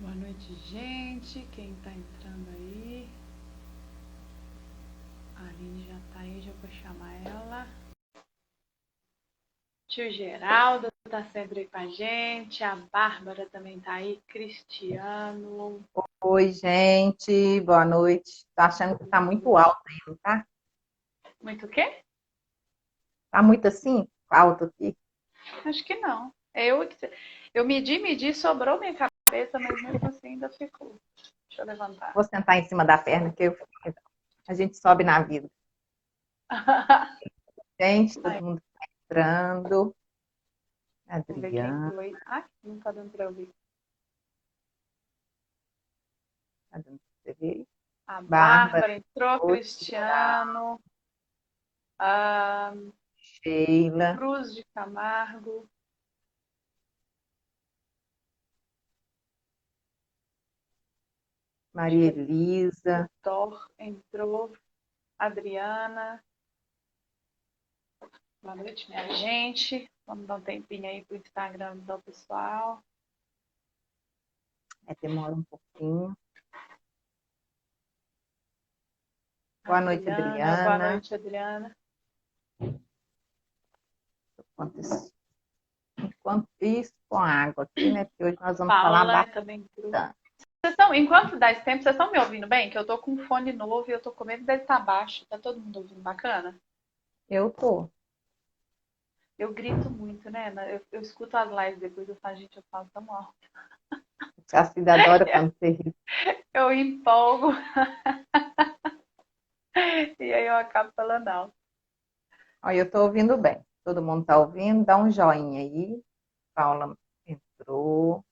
Boa noite, gente. Quem tá entrando aí? A Aline já tá aí, já vou chamar ela. Tio Geraldo tá sempre aí com a gente. A Bárbara também tá aí. Cristiano. Oi, gente, boa noite. Tô achando que tá muito alto aí, não tá? Muito o quê? Tá muito assim, alto aqui. Acho que não. Eu medi, sobrou minha cabeça, mas mesmo assim ainda ficou. Deixa eu levantar. Vou sentar em cima da perna a gente sobe na vida. Gente, todo Ai, mundo tá entrando. vamos ver quem Adriana, foi. Ah, não tá dando pra ouvir. tá dando pra você ver? A Bárbara, Bárbara entrou, oi, Cristiano. A Sheila, Cruz de Camargo. Acho Maria que o Elisa, Thor entrou. Adriana. Boa noite, minha gente. Vamos dar um tempinho aí pro Instagram do pessoal. demora um pouquinho. Boa noite, Adriana. Boa Adriana. noite, Adriana. Enquanto isso, enquanto isso, com água aqui, né? Porque hoje nós vamos falar Paula bastante. também entrou. Enquanto dá esse tempo, vocês estão me ouvindo bem? Que eu tô com um fone novo e eu tô com medo dele estar baixo. Tá todo mundo ouvindo bacana? Eu tô. Eu grito muito, né? Eu escuto as lives depois, eu falo, gente, eu falo tão alto. A Cida adora quando você ri. Eu empolgo e aí eu acabo falando alto. Olha, eu estou ouvindo bem. Todo mundo está ouvindo? Dá um joinha aí. Paula entrou.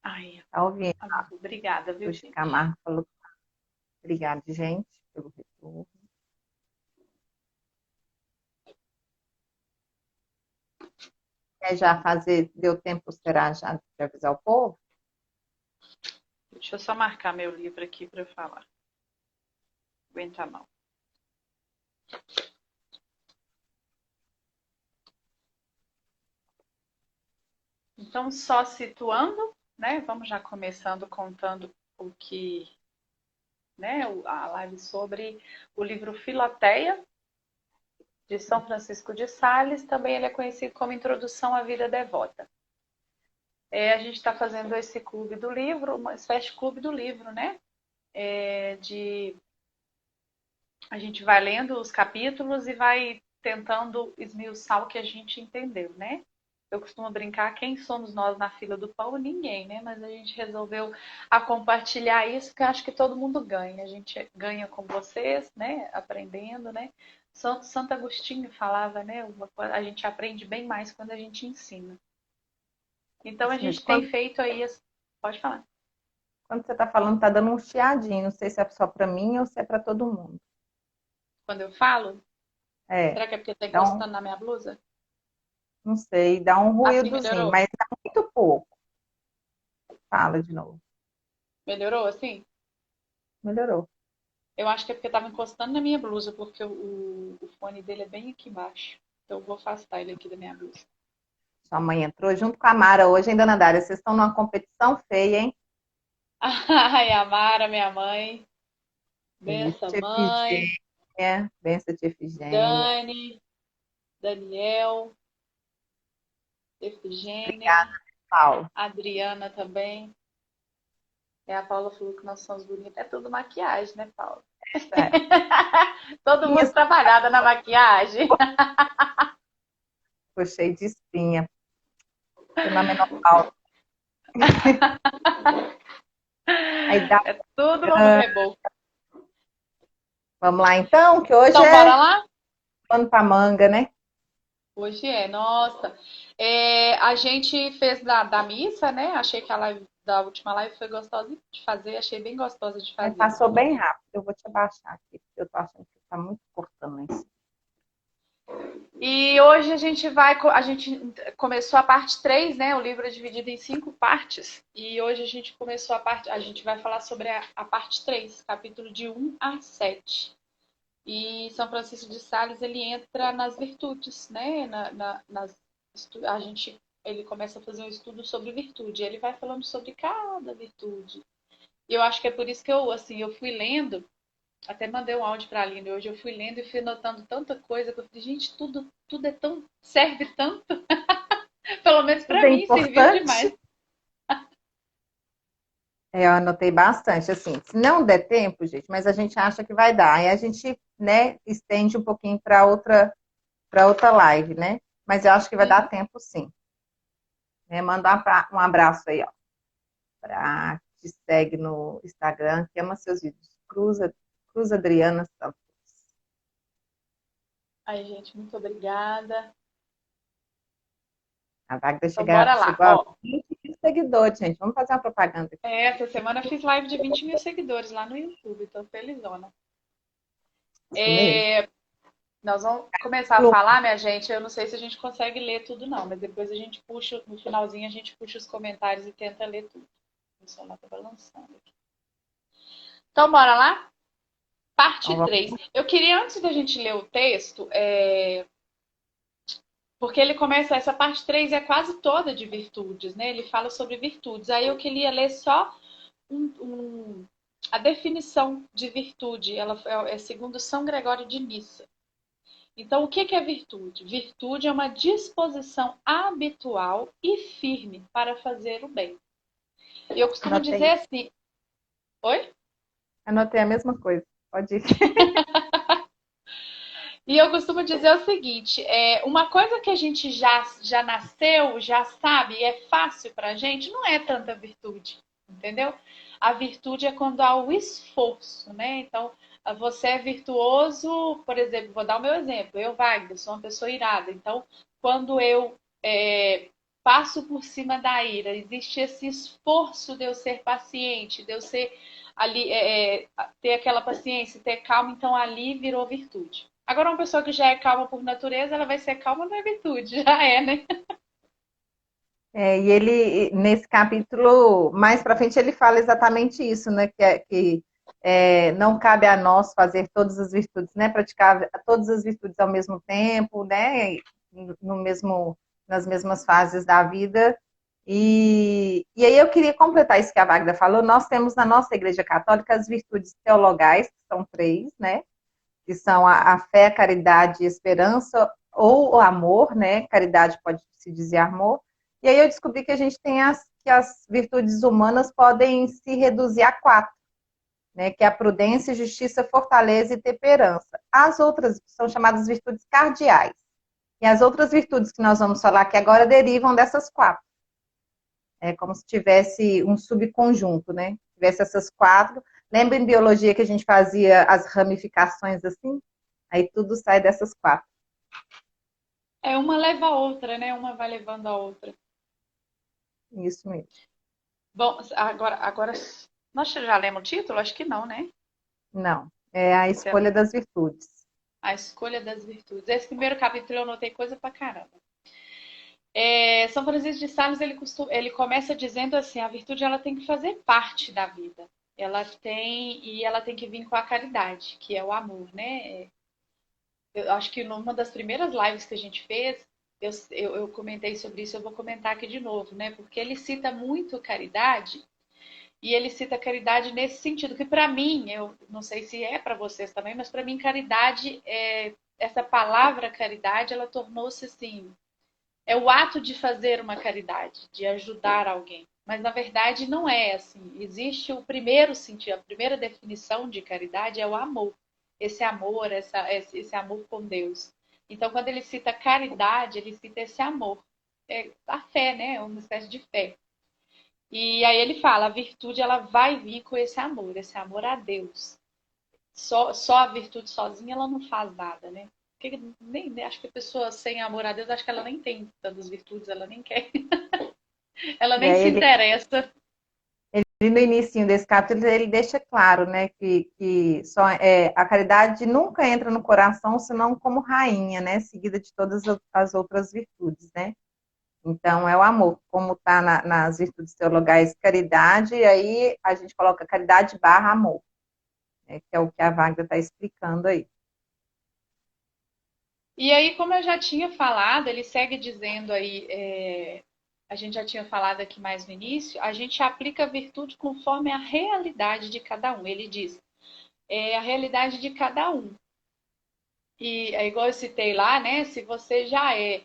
Ai, Está ouvindo? obrigada, viu, Hoje gente? Camargo falou. Obrigada, gente, pelo retorno. Quer já fazer? Deu tempo, será, já de avisar o povo? Deixa eu só marcar meu livro aqui para falar. Aguenta a mão. Então, só situando, né? Vamos já começando contando o que, né? A live sobre o livro Filoteia, de São Francisco de Sales. Também ele é conhecido como Introdução à Vida Devota. A gente está fazendo esse clube do livro, uma espécie de clube do livro, né? A gente vai lendo os capítulos e vai tentando esmiuçar o que a gente entendeu, né? Eu costumo brincar, quem somos nós na fila do pão? Ninguém, né? Mas a gente resolveu compartilhar isso, porque eu acho que todo mundo ganha. A gente ganha com vocês, né? Aprendendo, né? Santo Agostinho falava, né? A gente aprende bem mais quando a gente ensina. Então a Isso mesmo. gente tem feito aí. Pode falar. Quando você está falando, está dando um chiadinho. Não sei se é só para mim ou se é para todo mundo. Quando eu falo, É, será que é porque está dá um, encostando na minha blusa? não sei, dá um Assim ruídozinho, melhorou? mas dá muito pouco. Fala de novo. Melhorou assim? Melhorou. Eu acho que é porque estava encostando na minha blusa, porque o fone dele é bem aqui embaixo. Então eu vou afastar ele aqui da minha blusa. Sua mãe entrou junto com a Mara hoje, ainda na Dária. Vocês estão numa competição feia, hein? Ai, a Mara, minha mãe. Benção, Tia mãe. Efigênia, benção, tia Efigênia. Dani, Daniel, Obrigada, Efigênia, Paulo. Adriana também. A Paula falou que nós somos bonitas. É tudo maquiagem, né, Paula? É, Todo mundo isso, trabalhada na maquiagem. ficou cheio de espinha. Tô na menopausa. Aí dá, É tudo no reboco. vamos lá então, que hoje Então, é bora lá? pano pra manga, né? Hoje é, nossa. A gente fez da missa, né? Achei que a live da última live foi gostosa de fazer, achei bem gostosa de Aí fazer. passou bem rápido. Eu vou te abaixar aqui, porque eu tô achando que tá muito cortando isso. E hoje a gente começou a parte 3, né? O livro é dividido em 5 partes. E hoje a gente começou a gente vai falar sobre a parte 3, capítulo de 1 a 7. E São Francisco de Sales, ele entra nas virtudes, né? ele começa a fazer um estudo sobre virtude. Ele vai falando sobre cada virtude. E eu acho que é por isso que eu fui lendo, até mandei um áudio para a Aline hoje, eu fui lendo e fui notando tanta coisa que eu falei, gente, tudo é tão, serve tanto. Pelo menos Tudo para é mim serviu demais. importante. Eu anotei bastante, assim, se não der tempo, gente, mas a gente acha que vai dar. Aí a gente, né, estende um pouquinho para outra live, né? Mas eu acho que vai dar Uhum. tempo, sim. Né? Manda um abraço aí, ó, para te segue no Instagram, que ama seus vídeos. Cruz Adriana Santos. Ai, gente, muito obrigada. A Wagner Então, bora lá. chegou a Ó, 20 mil seguidores, gente. Vamos fazer uma propaganda aqui. essa semana eu fiz live de 20 mil seguidores lá no YouTube, tô felizona. Isso mesmo. É, nós vamos começar a falar, minha gente. Eu não sei se a gente consegue ler tudo, não, mas depois a gente puxa, no finalzinho, a gente puxa os comentários e tenta ler tudo. O celular tá balançando aqui. Então, bora lá? Então, Parte vamos 3. Eu queria, antes da gente ler o texto, porque ele começa, essa parte 3 é quase toda de virtudes, né? Ele fala sobre virtudes. Aí eu queria ler só a definição de virtude. Ela é segundo São Gregório de Nissa. Então, o que é virtude? Virtude é uma disposição habitual e firme para fazer o bem. E eu costumo dizer anotei. assim. Oi? Anotei a mesma coisa. Pode ir. E eu costumo dizer o seguinte: uma coisa que a gente já nasceu, já sabe, e é fácil para a gente, não é tanta virtude, entendeu? A virtude é quando há o esforço, né? Então, você é virtuoso, por exemplo, vou dar o meu exemplo. Eu, Wagner, sou uma pessoa irada. Então, quando eu passo por cima da ira, existe esse esforço de eu ser paciente, de eu ser ali, ter aquela paciência, ter calma, então ali virou virtude. Agora, uma pessoa que já é calma por natureza, ela vai ser calma não é virtude, já é, né? E ele, nesse capítulo, mais para frente, ele fala exatamente isso, né? Que não cabe a nós fazer todas as virtudes, né? Praticar todas as virtudes ao mesmo tempo, né? No mesmo, nas mesmas fases da vida. E aí eu queria completar isso que a Wagner falou. Nós temos na nossa Igreja Católica as virtudes teologais, que são três, né? Que são a fé, a caridade e a esperança, ou o amor, né? Caridade pode se dizer amor. E aí eu descobri que a gente tem que as virtudes humanas podem se reduzir a quatro, né? Que é a prudência, justiça, fortaleza e temperança. As outras são chamadas virtudes cardeais. E as outras virtudes que nós vamos falar aqui agora derivam dessas quatro. É como se tivesse um subconjunto, né? Tivesse essas quatro. Lembra em biologia que a gente fazia as ramificações assim? Aí tudo sai dessas quatro. Uma leva a outra, né? Uma vai levando a outra. Isso mesmo. Bom, agora nós já lemos o título? Acho que não, né? Não. É a escolha das virtudes. A escolha das virtudes. Esse primeiro capítulo eu notei coisa pra caramba. São Francisco de Sales, ele começa dizendo assim, a virtude ela tem que fazer parte da vida. Ela tem que vir com a caridade, que é o amor, né? Eu acho que numa das primeiras lives que a gente fez, eu comentei sobre isso, eu vou comentar aqui de novo, né? Porque ele cita muito caridade, e ele cita caridade nesse sentido, que para mim, eu não sei se é para vocês também, mas para mim caridade, essa palavra caridade, ela tornou-se assim, é o ato de fazer uma caridade, de ajudar alguém. Mas na verdade não é assim. Existe o primeiro sentido, a primeira definição de caridade é o amor. Esse amor, esse amor com Deus. Então, quando ele cita caridade, ele cita esse amor. É a fé, né? É uma espécie de fé. E aí ele fala, a virtude ela vai vir com esse amor a Deus. Só a virtude sozinha ela não faz nada, né? Porque acho que a pessoa sem amor a Deus, acho que ela nem tem tantas virtudes, ela nem quer. Ela E nem aí se interessa. no início desse capítulo, ele deixa claro, né, que a caridade nunca entra no coração senão como rainha, né, seguida de todas as outras virtudes, né. Então, é o amor, como está nas virtudes teologais, caridade, e aí a gente coloca caridade barra amor, né, que é o que a Wagner está explicando aí. E aí, como eu já tinha falado, ele segue dizendo aí, a gente já tinha falado aqui mais no início, a gente aplica a virtude conforme a realidade de cada um. Ele diz, é a realidade de cada um. E é igual eu citei lá, né? Se você já é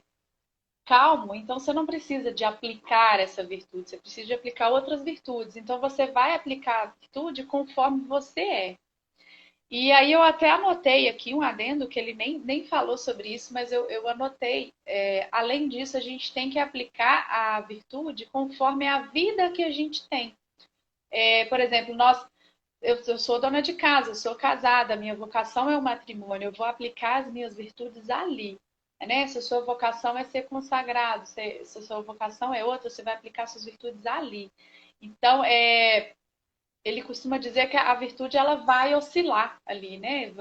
calmo, então você não precisa de aplicar essa virtude, você precisa de aplicar outras virtudes. Então você vai aplicar a virtude conforme você é. E aí eu até anotei aqui um adendo que ele nem falou sobre isso, mas eu anotei. Além disso, a gente tem que aplicar a virtude conforme a vida que a gente tem. Por exemplo, eu sou dona de casa, eu sou casada, minha vocação é o matrimônio, eu vou aplicar as minhas virtudes ali. Né? Se a sua vocação é ser consagrado, se a sua vocação é outra, você vai aplicar suas virtudes ali. Então, ele costuma dizer que a virtude ela vai oscilar ali, né?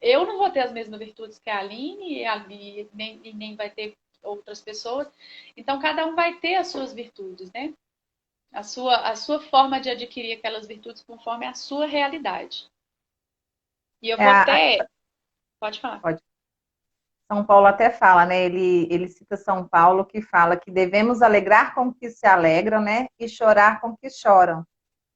Eu não vou ter as mesmas virtudes que a Aline e nem vai ter outras pessoas. Então, cada um vai ter as suas virtudes, né? A sua forma de adquirir aquelas virtudes conforme a sua realidade. E eu É, vou até. Pode falar. pode. São Paulo até fala, né? Ele cita São Paulo que fala que devemos alegrar com que se alegram, né? E chorar com que choram.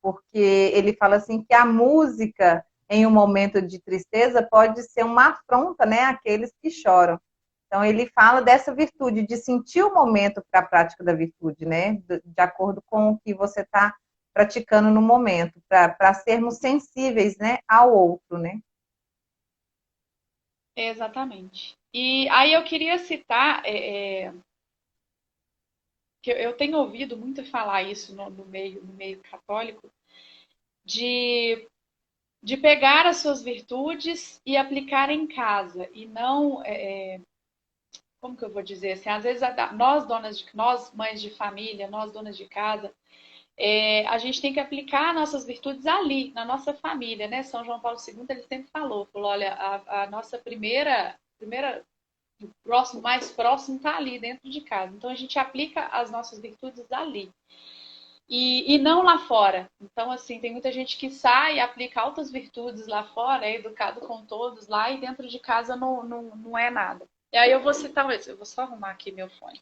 Porque ele fala assim que a música em um momento de tristeza pode ser uma afronta, né, àqueles que choram. Então ele fala dessa virtude de sentir o momento para a prática da virtude, né, de acordo com o que você está praticando no momento, para sermos sensíveis, né, ao outro, né. Exatamente. E aí eu queria citar que eu tenho ouvido muito falar isso no meio católico, de pegar as suas virtudes e aplicar em casa e não como que eu vou dizer assim, às vezes nós mães de família, nós donas de casa, a gente tem que aplicar nossas virtudes ali, na nossa família, né? São João Paulo II ele sempre falou, olha, a nossa primeira o próximo, mais próximo está ali dentro de casa. Então a gente aplica as nossas virtudes ali. E não lá fora. Então, assim, tem muita gente que sai e aplica altas virtudes lá fora, é educado com todos lá, e dentro de casa não é nada. E aí eu vou citar um exemplo, eu vou só arrumar aqui meu fone.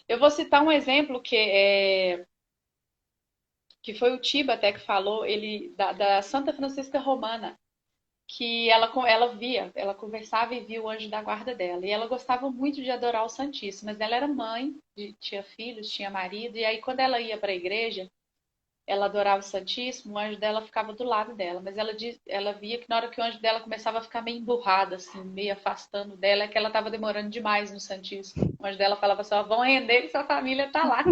Eu vou citar um exemplo que foi o Tiba até que falou, ele da Santa Francisca Romana, que ela conversava e via o anjo da guarda dela. E ela gostava muito de adorar o Santíssimo, mas ela era mãe, tinha filhos, tinha marido, e aí quando ela ia para a igreja, ela adorava o Santíssimo, o anjo dela ficava do lado dela, mas ela via que na hora que o anjo dela começava a ficar meio emburrado, assim, meio afastando dela, é que ela estava demorando demais no Santíssimo. O anjo dela falava assim, ó, vão render que sua família tá lá.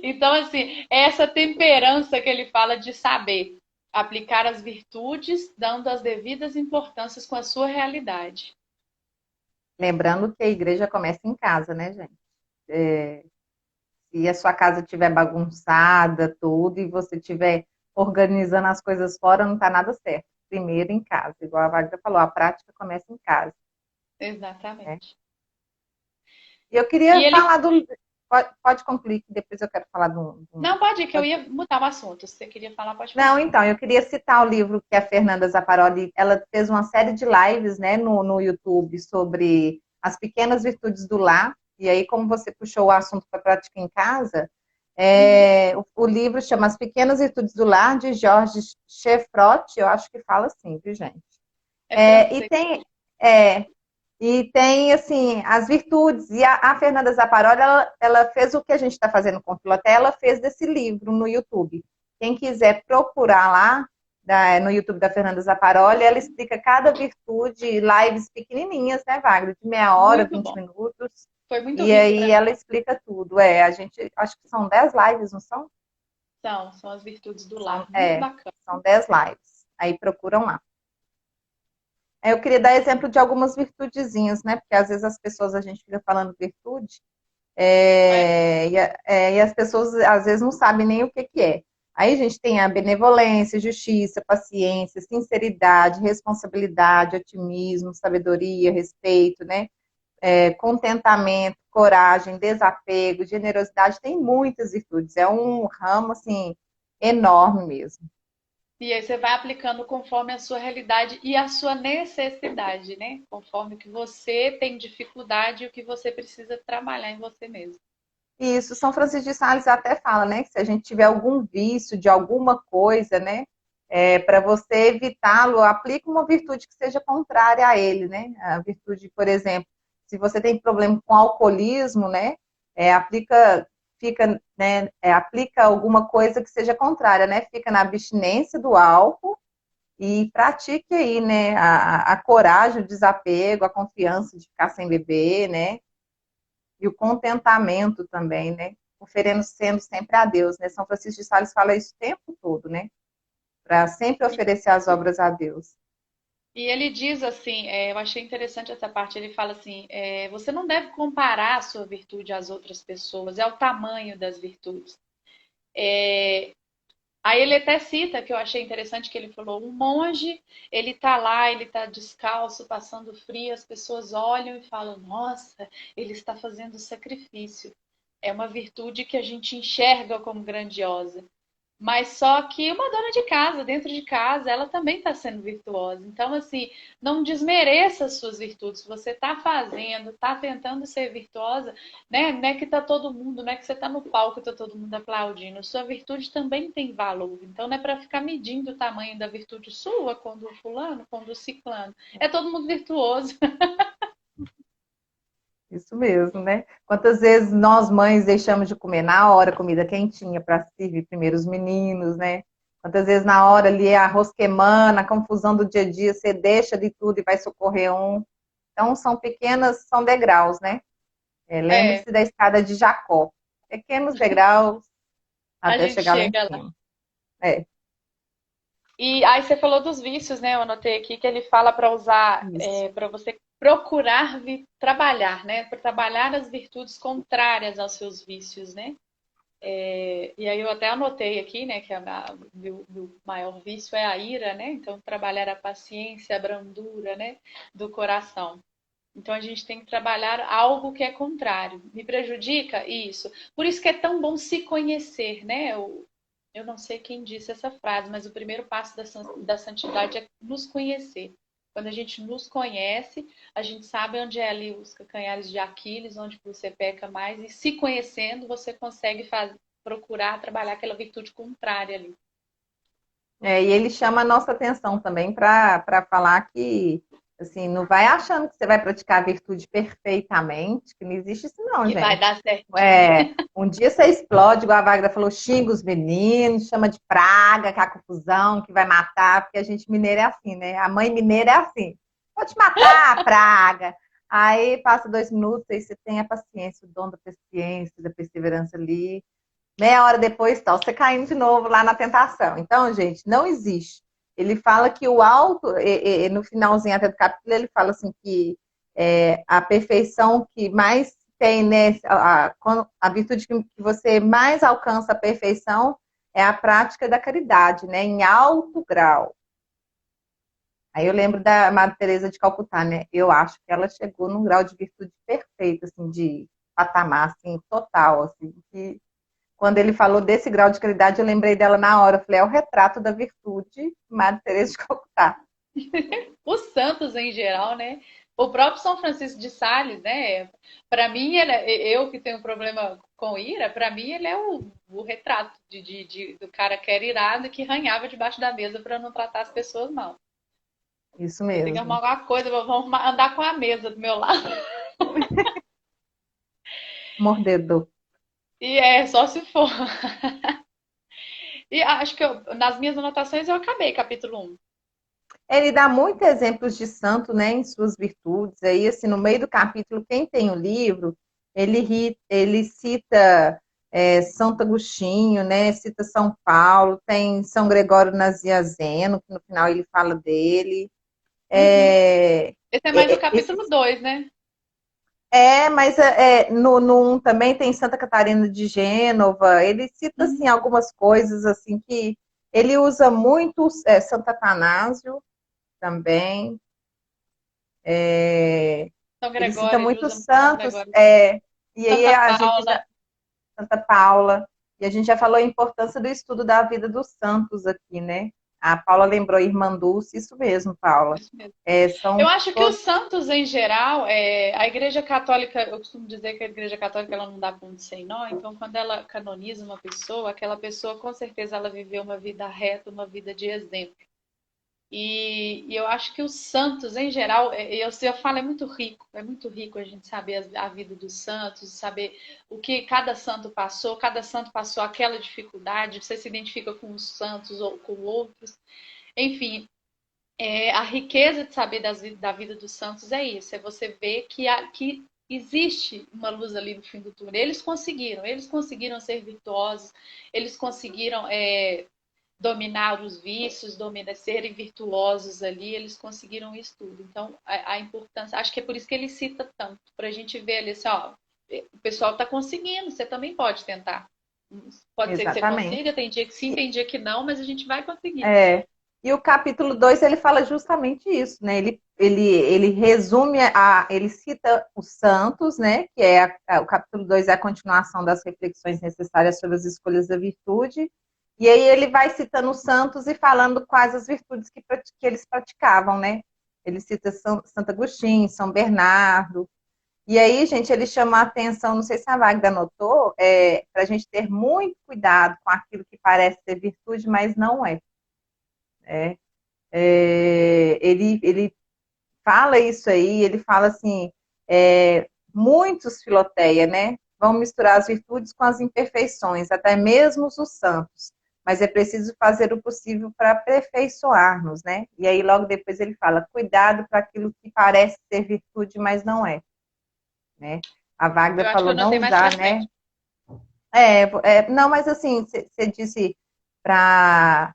Então, assim, é essa temperança que ele fala de saber aplicar as virtudes, dando as devidas importâncias com a sua realidade. Lembrando que a igreja começa em casa, né, gente? É, se a sua casa estiver bagunçada, tudo, e você estiver organizando as coisas fora, não está nada certo. Primeiro em casa, igual a Wagner falou, a prática começa em casa. Né? Exatamente. E eu E queria ele. falar do. Pode concluir, que depois eu quero falar Não, pode ir, que eu pode... ia mudar o assunto. Se você queria falar, pode Não, falar. então, eu queria citar o livro que a Fernanda Zapparoli, ela fez uma série de lives, né, no YouTube sobre as pequenas virtudes do lar, e aí, como você puxou o assunto para prática em casa, Uhum. o livro chama As Pequenas Virtudes do Lar, de George Chefrot, eu acho que fala assim, viu, gente? É É, e francês. tem, é, e tem, assim, as virtudes. E a Fernanda Zapparoli, ela fez o que a gente está fazendo com o Filoté, ela fez desse livro no YouTube. Quem quiser procurar lá, no YouTube da Fernanda Zapparoli, ela explica cada virtude, lives pequenininhas, né, Wagner? De meia hora, Muito 20 bom. minutos. Foi muito E rico aí para mim. ela explica tudo. A gente, acho que são 10 lives, não são? São as virtudes do São, lar. Muito bacana. são 10 lives. Aí procuram lá. Eu queria dar exemplo de algumas virtudezinhas, né? Porque às vezes as pessoas, a gente fica falando virtude, e as pessoas às vezes não sabem nem o que que é. Aí a gente tem a benevolência, justiça, paciência, sinceridade, responsabilidade, otimismo, sabedoria, respeito, né? Contentamento, coragem, desapego, generosidade, tem muitas virtudes. É um ramo assim enorme mesmo. E aí você vai aplicando conforme a sua realidade e a sua necessidade, né? Conforme o que você tem dificuldade e o que você precisa trabalhar em você mesmo. Isso, São Francisco de Sales até fala, né, que se a gente tiver algum vício de alguma coisa, né, para você evitá-lo, aplique uma virtude que seja contrária a ele, né? A virtude, por exemplo, se você tem problema com alcoolismo, né, aplica, fica, né, aplica alguma coisa que seja contrária, né? Fica na abstinência do álcool e pratique aí, né, a coragem, o desapego, a confiança de ficar sem beber, né? E o contentamento também, né? Oferecendo sempre a Deus, né? São Francisco de Sales fala isso o tempo todo, né? Para sempre oferecer as obras a Deus. E ele diz assim, eu achei interessante essa parte, ele fala assim, você não deve comparar a sua virtude às outras pessoas, é o tamanho das virtudes. Aí ele até cita, que eu achei interessante, que ele falou, um monge, ele tá lá, ele tá descalço, passando frio, as pessoas olham e falam, nossa, ele está fazendo sacrifício. É uma virtude que a gente enxerga como grandiosa. Mas só que uma dona de casa, dentro de casa, ela também está sendo virtuosa. Então, assim, não desmereça as suas virtudes. Você está fazendo, está tentando ser virtuosa, né? Não é que está todo mundo, não é que você está no palco e está todo mundo aplaudindo. Sua virtude também tem valor. Então, não é para ficar medindo o tamanho da virtude sua quando o fulano, quando o ciclano. É todo mundo virtuoso. Isso mesmo, né? Quantas vezes nós mães deixamos de comer na hora comida quentinha para servir primeiro os meninos, né? Quantas vezes na hora ali a arroz queimando, a confusão do dia a dia, você deixa de tudo e vai socorrer um. Então são pequenas, são degraus, né? É, Lembre-se da escada de Jacó. Pequenos degraus a até gente chegar lá em chega lá. cima. É, E aí você falou dos vícios, né? Eu anotei aqui que ele fala para usar, isso. para você procurar trabalhar, né? Para trabalhar as virtudes contrárias aos seus vícios, né? E aí eu até anotei aqui, né, que meu maior vício é a ira, né? Então trabalhar a paciência, a brandura, né, do coração. Então a gente tem que trabalhar algo que é contrário. Me prejudica? Isso. Por isso que é tão bom se conhecer, né? Eu não sei quem disse essa frase, mas o primeiro passo da santidade é nos conhecer. Quando a gente nos conhece, a gente sabe onde é ali os calcanhares de Aquiles, onde você peca mais, e se conhecendo, você consegue procurar trabalhar aquela virtude contrária ali. E ele chama a nossa atenção também para falar que, assim, não vai achando que você vai praticar a virtude perfeitamente, que não existe isso não, Que vai gente. dar certinho. Um dia você explode, igual a Wagner falou, xinga os meninos, chama de praga, que é a confusão, que vai matar, porque a gente mineira é assim, né? A mãe mineira é assim, vou te matar, praga. Aí passa 2 minutos, aí você tem a paciência, o dom da paciência, da perseverança ali. Meia hora depois, tá, você caindo de novo lá na tentação. Então, gente, não existe. Ele fala que o alto, no finalzinho até do capítulo, ele fala assim que a perfeição que mais tem, né, a virtude que você mais alcança a perfeição é a prática da caridade, né, em alto grau. Aí eu lembro da Madre Teresa de Calcutá, né? Eu acho que ela chegou num grau de virtude perfeito, assim, de patamar, assim, total, assim, que quando ele falou desse grau de caridade, eu lembrei dela na hora. Eu falei, é o retrato da virtude, Madre Teresa de Calcutá. Os santos em geral, né? O próprio São Francisco de Sales, né? Para mim, eu que tenho problema com ira, para mim ele é o retrato do cara que era irado e que ranhava debaixo da mesa para não tratar as pessoas mal. Isso Eu tenho que arrumar mesmo. alguma coisa, vamos andar com a mesa do meu lado. Mordedor. E é só se for. E acho que nas minhas anotações eu acabei capítulo 1. Ele dá muitos exemplos de santo, né, em suas virtudes. Aí, assim, no meio do capítulo, quem tem o livro, ele cita Santo Agostinho, né, cita São Paulo, tem São Gregório Nazianzeno, que no final ele fala dele. Uhum. É, Esse é mais o esse capítulo 2, né? Mas no 1 também tem Santa Catarina de Gênova. Ele cita assim Uhum. algumas coisas assim que ele usa muito Santo Atanásio também. São Ele cita Gregório, ele usa muitos muito São santos. Gregório. E aí Santa a gente Paula. já Santa Paula e a gente já falou a importância do estudo da vida dos santos aqui, né? A Paula lembrou Irmã Dulce, isso mesmo, Paula. Isso mesmo. Eu São acho que os todos. santos, em geral, a Igreja Católica, eu costumo dizer que a Igreja Católica ela não dá ponto sem nó, então quando ela canoniza uma pessoa, aquela pessoa com certeza ela viveu uma vida reta, uma vida de exemplo. E eu acho que os santos, em geral, eu falo, é muito rico a gente saber a vida dos santos, saber o que cada santo passou aquela dificuldade, você se identifica com os santos ou com outros. Enfim, a riqueza de saber da vida dos santos é isso, é você ver que existe uma luz ali no fim do túnel. Eles conseguiram ser virtuosos, eles conseguiram dominar os vícios, serem virtuosos ali, eles conseguiram isso tudo. Então, a importância, acho que é por isso que ele cita tanto, para a gente ver ali assim, ó, o pessoal está conseguindo, você também pode tentar. Pode ser que você Exatamente. consiga, tem dia que sim, tem dia que não, mas a gente vai conseguir. É, e o capítulo 2 ele fala justamente isso, né? Ele resume, ele cita os santos, né? Que o capítulo 2 é a continuação das reflexões necessárias sobre as escolhas da virtude. E aí ele vai citando os santos e falando quais as virtudes que eles praticavam, né? Ele cita Santo Agostinho, São Bernardo. E aí, gente, ele chama a atenção, não sei se a Magda notou, para a gente ter muito cuidado com aquilo que parece ser virtude, mas não é. É, ele fala isso aí, ele fala assim, muitos Filoteia, né, vão misturar as virtudes com as imperfeições, até mesmo os santos, mas é preciso fazer o possível para aperfeiçoar-nos, né, e aí logo depois ele fala, cuidado para aquilo que parece ser virtude, mas não é, né, a Wagner Eu acho que falou eu notei não mais pra usar, né, frente. não, mas assim, você disse para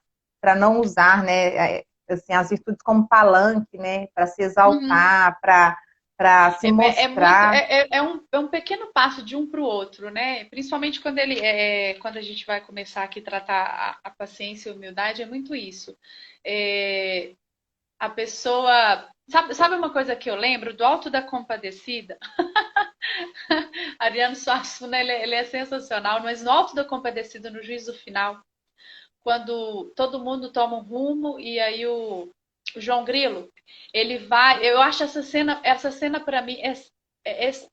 não usar, né, assim, as virtudes como palanque, né, para se Uhum. exaltar, para se mostrar. É um pequeno passo de um para o outro, né? Principalmente quando a gente vai começar aqui a tratar a paciência e a humildade, é muito isso. É, a pessoa. Sabe uma coisa que eu lembro? Do Alto da Compadecida. Ariano Suassuna, ele é sensacional, mas no Alto da Compadecida, no juízo final, quando todo mundo toma um rumo e aí o João Grilo, ele vai, eu acho essa cena para mim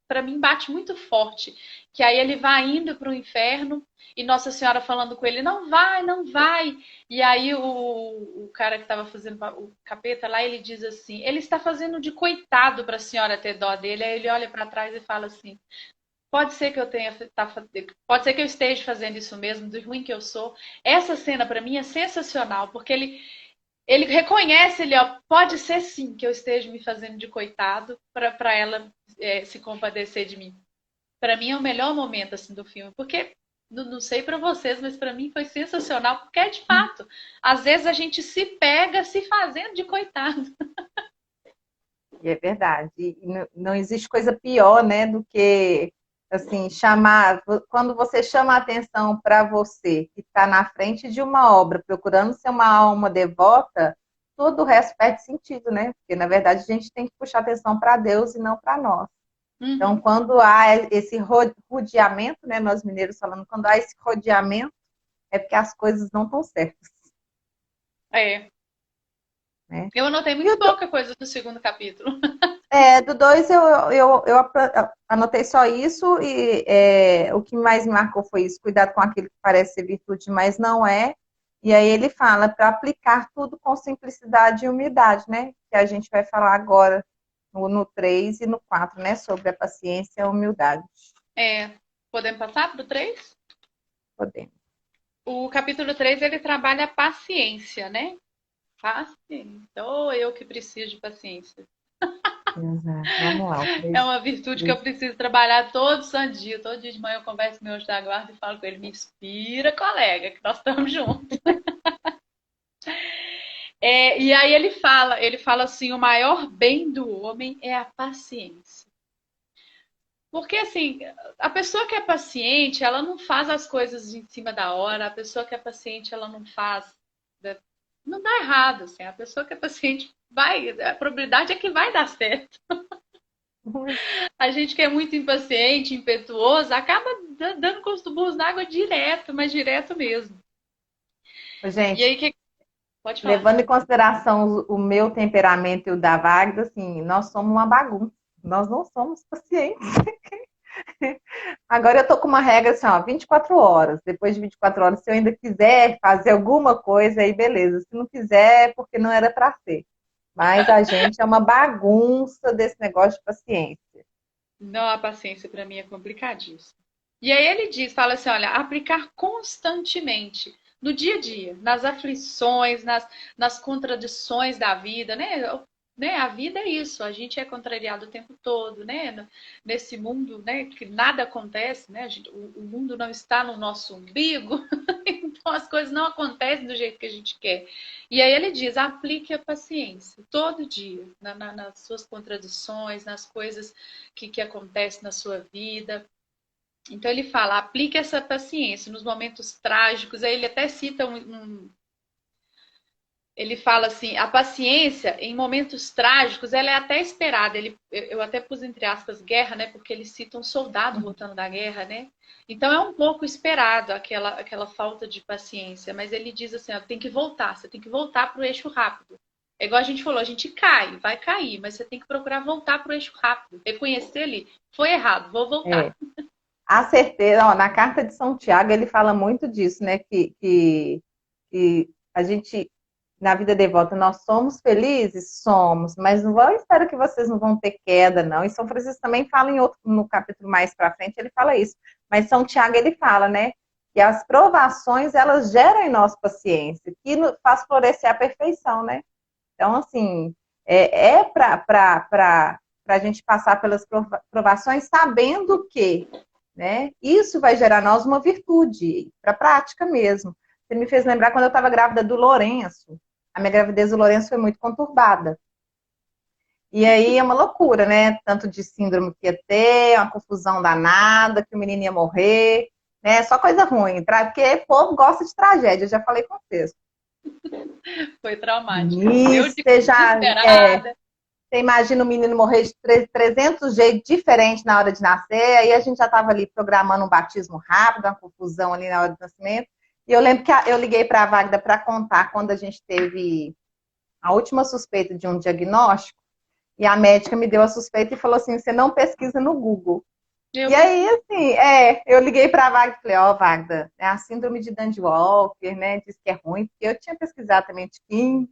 para mim bate muito forte, que aí ele vai indo para o inferno e Nossa Senhora falando com ele, não vai, não vai. E aí o cara que estava fazendo o capeta lá, ele diz assim, ele está fazendo de coitado para a senhora ter dó dele. Aí ele olha para trás e fala assim, pode ser que pode ser que eu esteja fazendo isso mesmo, do ruim que eu sou. Essa cena para mim é sensacional, porque ele reconhece, ó, pode ser sim que eu esteja me fazendo de coitado para ela se compadecer de mim. Para mim é o melhor momento assim do filme, porque não sei para vocês, mas para mim foi sensacional, porque é de fato, às vezes a gente se pega se fazendo de coitado. E é verdade. E não existe coisa pior, né, do que assim chamar quando você chama a atenção para você que está na frente de uma obra, procurando ser uma alma devota, todo o resto perde sentido, né? Porque na verdade a gente tem que puxar atenção para Deus e não para nós. Então, Uhum. quando há esse rodeamento, né, nós mineiros falando, quando há esse rodeamento, é porque as coisas não estão certas, É. né? Eu anotei E muito pouca coisa do segundo capítulo. do 2 eu anotei só isso e o que mais me marcou foi isso, cuidado com aquilo que parece ser virtude, mas não é. E aí ele fala para aplicar tudo com simplicidade e humildade, né? Que a gente vai falar agora no 3 e no 4, né? Sobre a paciência e a humildade. Podemos passar para o 3? Podemos. O capítulo 3 ele trabalha a paciência, né? Paciência. Ou eu que preciso de paciência. Exato. Vamos lá, o É 3. uma virtude que eu preciso trabalhar todo santo dia. Todo dia de manhã eu converso com meu anjo da guarda e falo com ele: me inspira, colega, que nós estamos juntos. E aí ele fala assim: o maior bem do homem é a paciência. Porque assim, a pessoa que é paciente, ela não faz as coisas em cima da hora, a pessoa que é paciente, ela não faz. Não dá errado, assim. A pessoa que é paciente vai. A probabilidade é que vai dar certo. A gente que é muito impaciente, impetuoso, acaba dando com os tubos d'água direto, mas direto mesmo. E Gente, aí, que. Pode falar. Levando em consideração o meu temperamento e o da Wagda, assim, nós somos uma bagunça. Nós não somos pacientes. Agora eu tô com uma regra assim, ó, 24 horas. Depois de 24 horas, se eu ainda quiser fazer alguma coisa, aí beleza. Se não quiser, é porque não era para ser. Mas a gente é uma bagunça desse negócio de paciência. Não, a paciência para mim é complicadíssimo. E aí ele diz, fala assim, olha, aplicar constantemente no dia a dia, nas aflições, nas contradições da vida, né? A vida é isso, a gente é contrariado o tempo todo, né? Nesse mundo, né, que nada acontece, né? O mundo não está no nosso umbigo, então as coisas não acontecem do jeito que a gente quer. E aí ele diz, aplique a paciência todo dia, nas suas contradições, nas coisas que acontecem na sua vida. Então ele fala, aplique essa paciência nos momentos trágicos. Aí ele até cita ele fala assim, a paciência em momentos trágicos, ela é até esperada. Eu até pus entre aspas guerra, né? Porque ele cita um soldado voltando da guerra, né? Então é um pouco esperado aquela falta de paciência. Mas ele diz assim, ó, tem que voltar, você tem que voltar para o eixo rápido. É igual a gente falou, a gente cai, vai cair, mas você tem que procurar voltar para o eixo rápido. Reconhecer ali, foi errado, vou voltar. É. A certeza, ó, na carta de São Tiago, ele fala muito disso, né? Que a gente, na vida devota, nós somos felizes? Somos, mas não vão, eu espero que vocês não vão ter queda, não. E São Francisco também fala em outro, no capítulo mais para frente, ele fala isso. Mas São Tiago, ele fala, né? Que as provações, elas geram em nós paciência, que faz florescer a perfeição, né? Então, assim, é para a gente passar pelas provações sabendo que, né, isso vai gerar em nós uma virtude, para a prática mesmo. Você me fez lembrar quando eu estava grávida do Lourenço. A minha gravidez do Lourenço foi muito conturbada. E aí é uma loucura, né? Tanto de síndrome que ia ter, uma confusão danada, que o menino ia morrer, né? Só coisa ruim, porque o povo gosta de tragédia, eu já falei com vocês. Foi traumático. Eu Isso, você já, desesperada. você imagina o menino morrer de 300 jeitos diferentes na hora de nascer, aí a gente já estava ali programando um batismo rápido, uma confusão ali na hora do nascimento. E eu lembro que eu liguei para a Wagda para contar quando a gente teve a última suspeita de um diagnóstico, e a médica me deu a suspeita e falou assim, você não pesquisa no Google. E aí, assim, eu liguei para a Wagda e falei, ó, Wagda, é a síndrome de Dandy Walker, né, diz que é ruim, porque eu tinha pesquisado também de Kim,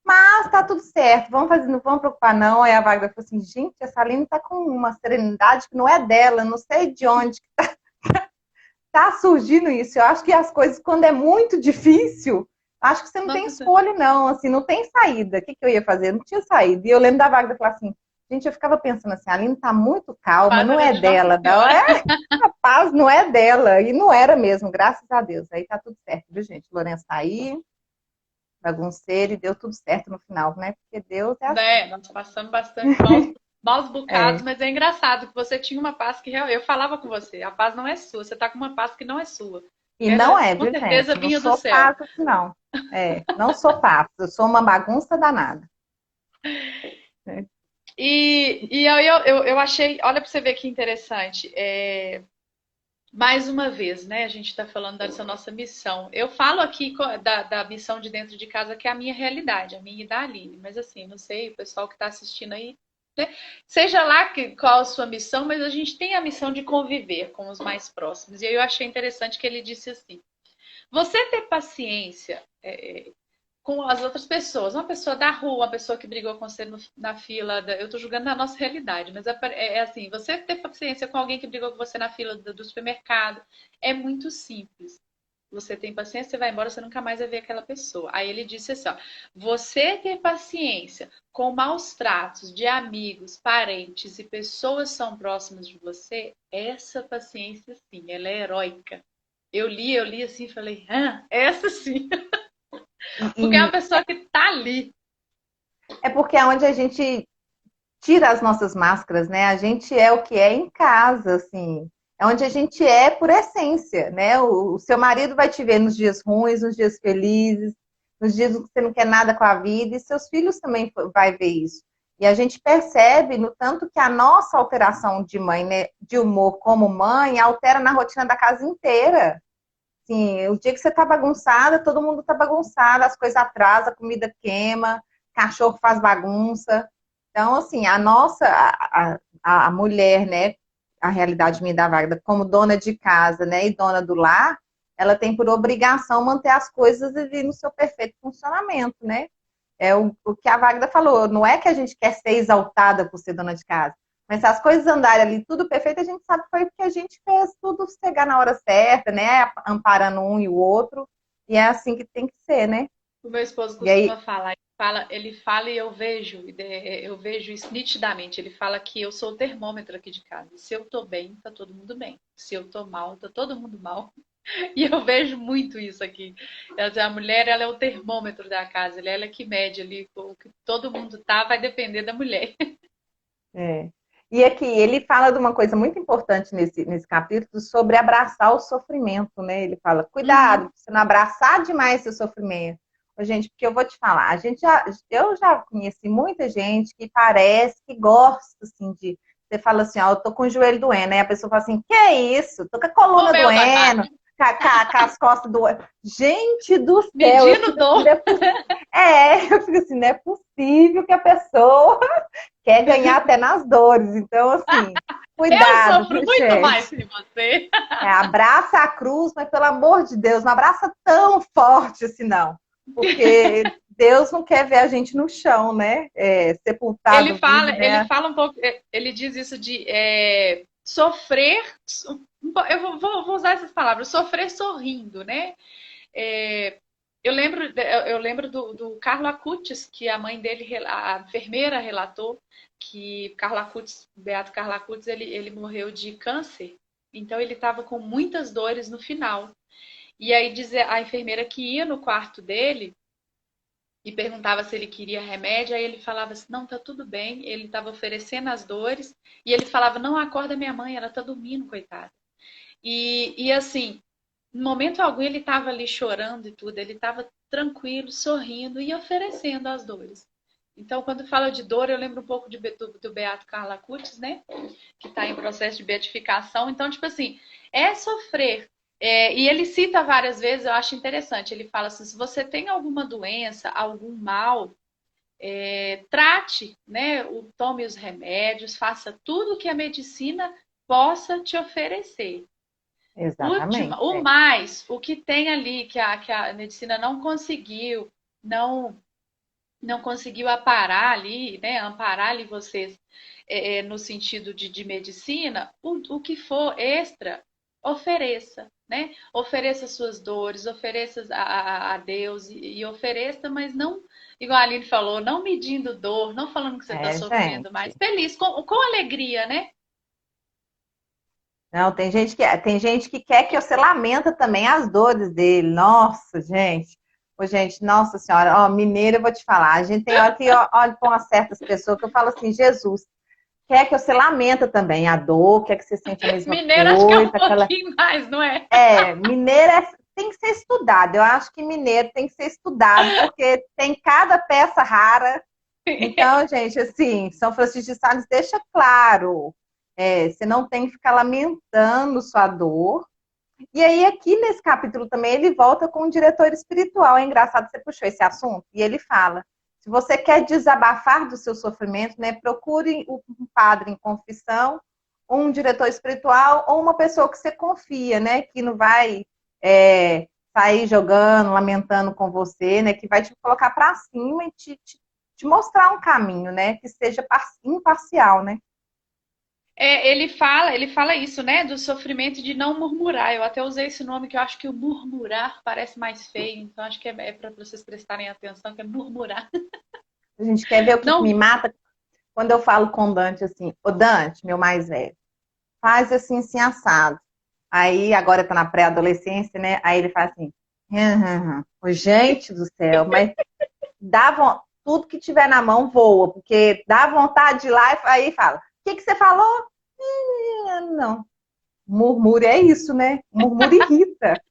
mas tá tudo certo, vamos fazer, não vamos preocupar não. Aí a Wagner falou assim, gente, essa Aline tá com uma serenidade que não é dela, não sei de onde que tá surgindo isso. Eu acho que as coisas, quando é muito difícil, acho que você não tem escolha não, assim, não tem saída. O que eu ia fazer? Não tinha saída. E eu lembro da Wagner falar assim, gente, eu ficava pensando assim, a Aline tá muito calma, não é dela, não é? A paz não é dela, e não era mesmo, graças a Deus. Aí tá tudo certo, viu, gente? Lourenço tá aí, bagunceiro e deu tudo certo no final, né? Porque Deus é assim. Nós passamos bastante maus bocados, mas é engraçado que você tinha uma paz que eu falava com você, a paz não é sua, você tá com uma paz que não é sua. E não é, Com viu, certeza gente? Não vinha do sou céu. fácil, assim, não. Não sou fácil. Eu sou uma bagunça danada. E aí eu achei, olha para você ver que interessante. Mais uma vez, né? A gente está falando dessa nossa missão. Eu falo aqui da missão de dentro de casa, que é a minha realidade, a minha e da Aline. Mas assim, não sei, o pessoal que está assistindo aí, né? Seja lá qual a sua missão, mas a gente tem a missão de conviver com os mais próximos. E aí eu achei interessante que ele disse assim: você ter paciência com as outras pessoas, uma pessoa da rua, uma pessoa que brigou com você na fila, eu estou julgando na nossa realidade, mas é assim, você ter paciência com alguém que brigou com você na fila do supermercado, é muito simples. Você tem paciência, você vai embora, você nunca mais vai ver aquela pessoa. Aí ele disse assim, ó, você ter paciência com maus tratos de amigos, parentes e pessoas que são próximas de você, essa paciência sim, ela é heróica. Eu li assim e falei, essa sim. Porque é uma pessoa que tá ali. É porque é onde a gente tira as nossas máscaras, né? A gente é o que é em casa, assim. É onde a gente é por essência, né? O seu marido vai te ver nos dias ruins, nos dias felizes, nos dias que você não quer nada com a vida, e seus filhos também vai ver isso. E a gente percebe no tanto que a nossa alteração de mãe, né, de humor como mãe, altera na rotina da casa inteira. assim, o dia que você tá bagunçada, todo mundo tá bagunçado, as coisas atrasam, a comida queima, cachorro faz bagunça. Então, assim, a mulher, né, a realidade minha da Wagner, como dona de casa, né, e dona do lar, ela tem por obrigação manter as coisas ali no seu perfeito funcionamento, né? É o que a Wagner falou, não é que a gente quer ser exaltada por ser dona de casa, mas se as coisas andarem ali tudo perfeito, a gente sabe que foi porque a gente fez tudo chegar na hora certa, né? Amparando um e o outro, e é assim que tem que ser, né? O meu esposo E aí, costuma falar, ele fala e eu vejo isso nitidamente. Ele fala que eu sou o termômetro aqui de casa. Se eu tô bem, tá todo mundo bem. Se eu tô mal, tá todo mundo mal. E eu vejo muito isso aqui. A mulher, ela é o termômetro da casa, ela é que mede ali o que todo mundo tá, vai depender da mulher. é. E aqui, ele fala de uma coisa muito importante nesse capítulo sobre abraçar o sofrimento, né? Ele fala, cuidado, Uhum. pra você não abraçar demais seu sofrimento. Ô, gente, porque eu vou te falar, eu já conheci muita gente que parece que gosta, assim, você fala assim, ó, eu tô com o joelho doendo, aí a pessoa fala assim, que é isso? Tô com a O coluna meu dói mais. doendo, com as costas doendo. Gente do céu, eu Medindo fico assim, dor. eu fico assim, não é possível que a pessoa quer ganhar até nas dores. Então, assim, Eu cuidado, sofro viu, muito mais gente? que você. Abraça a cruz, mas pelo amor de Deus, não abraça tão forte assim, não. Porque Deus não quer ver a gente no chão, né? Sepultado vivo, Ele né? fala um pouco, ele diz isso de sofrer. Eu vou usar essas palavras, sofrer sorrindo, né? É, eu lembro do Carlo Acutis, que a mãe dele, a enfermeira, relatou que Carlo Acutis, Beato Carlo Acutis, ele morreu de câncer. Então ele estava com muitas dores no final. E aí diz a enfermeira que ia no quarto dele e perguntava se ele queria remédio, aí ele falava assim, não, tá tudo bem, ele estava oferecendo as dores, e ele falava, não, acorda minha mãe, ela tá dormindo, coitada. E assim, no momento algum ele estava ali chorando e tudo, ele estava tranquilo, sorrindo e oferecendo as dores. Então, quando fala de dor, eu lembro um pouco do Beato Carla Cutis, né? Que está em processo de beatificação. Então, tipo assim, é sofrer. E ele cita várias vezes, eu acho interessante. Ele fala assim: se você tem alguma doença, algum mal, trate, né? Tome os remédios, faça tudo que a medicina possa te oferecer. Exatamente. O mais, o que tem ali que a medicina não conseguiu, não não conseguiu aparar ali, né, amparar ali vocês no sentido de medicina, o que for extra, ofereça, né? Ofereça suas dores, ofereça a Deus e ofereça, mas não, igual a Aline falou, não medindo dor, não falando que você está sofrendo, mas Gente. feliz, com alegria, né? Não, tem gente que quer que você lamenta também as dores dele. Nossa, gente. Ô, gente, nossa senhora, ó, mineiro, eu vou te falar. A gente tem hora que olha para umas certas pessoas que eu falo assim, Jesus, quer que você lamenta também a dor, quer que você sente a mesma Mineiro acho que é coisa, um pouquinho mais, não é? mineiro tem que ser estudado. Eu acho que mineiro tem que ser estudado, porque tem cada peça rara. Então, gente, assim, São Francisco de Sales deixa claro, você não tem que ficar lamentando sua dor. E aí, aqui nesse capítulo também, ele volta com o diretor espiritual. É engraçado que você puxou esse assunto. E ele fala, se você quer desabafar do seu sofrimento, né, procure um padre em confissão, um diretor espiritual ou uma pessoa que você confia, né, que não vai sair jogando, lamentando com você, né, que vai te colocar para cima e te mostrar um caminho, né, que seja imparcial, né. Ele fala isso, né? Do sofrimento de não murmurar. Eu até usei esse nome que eu acho que o murmurar parece mais feio, então acho que é para vocês prestarem atenção, que é murmurar. A gente quer ver o que Não, me mata quando eu falo com o Dante assim, ô Dante, meu mais velho, faz assim, assim, assado. Aí agora tá na pré-adolescência, né? Aí ele faz assim, gente do céu, mas tudo que tiver na mão voa, porque dá vontade de ir lá e aí fala, o que você falou? Não. Murmúrio é isso, né? Murmúrio irrita.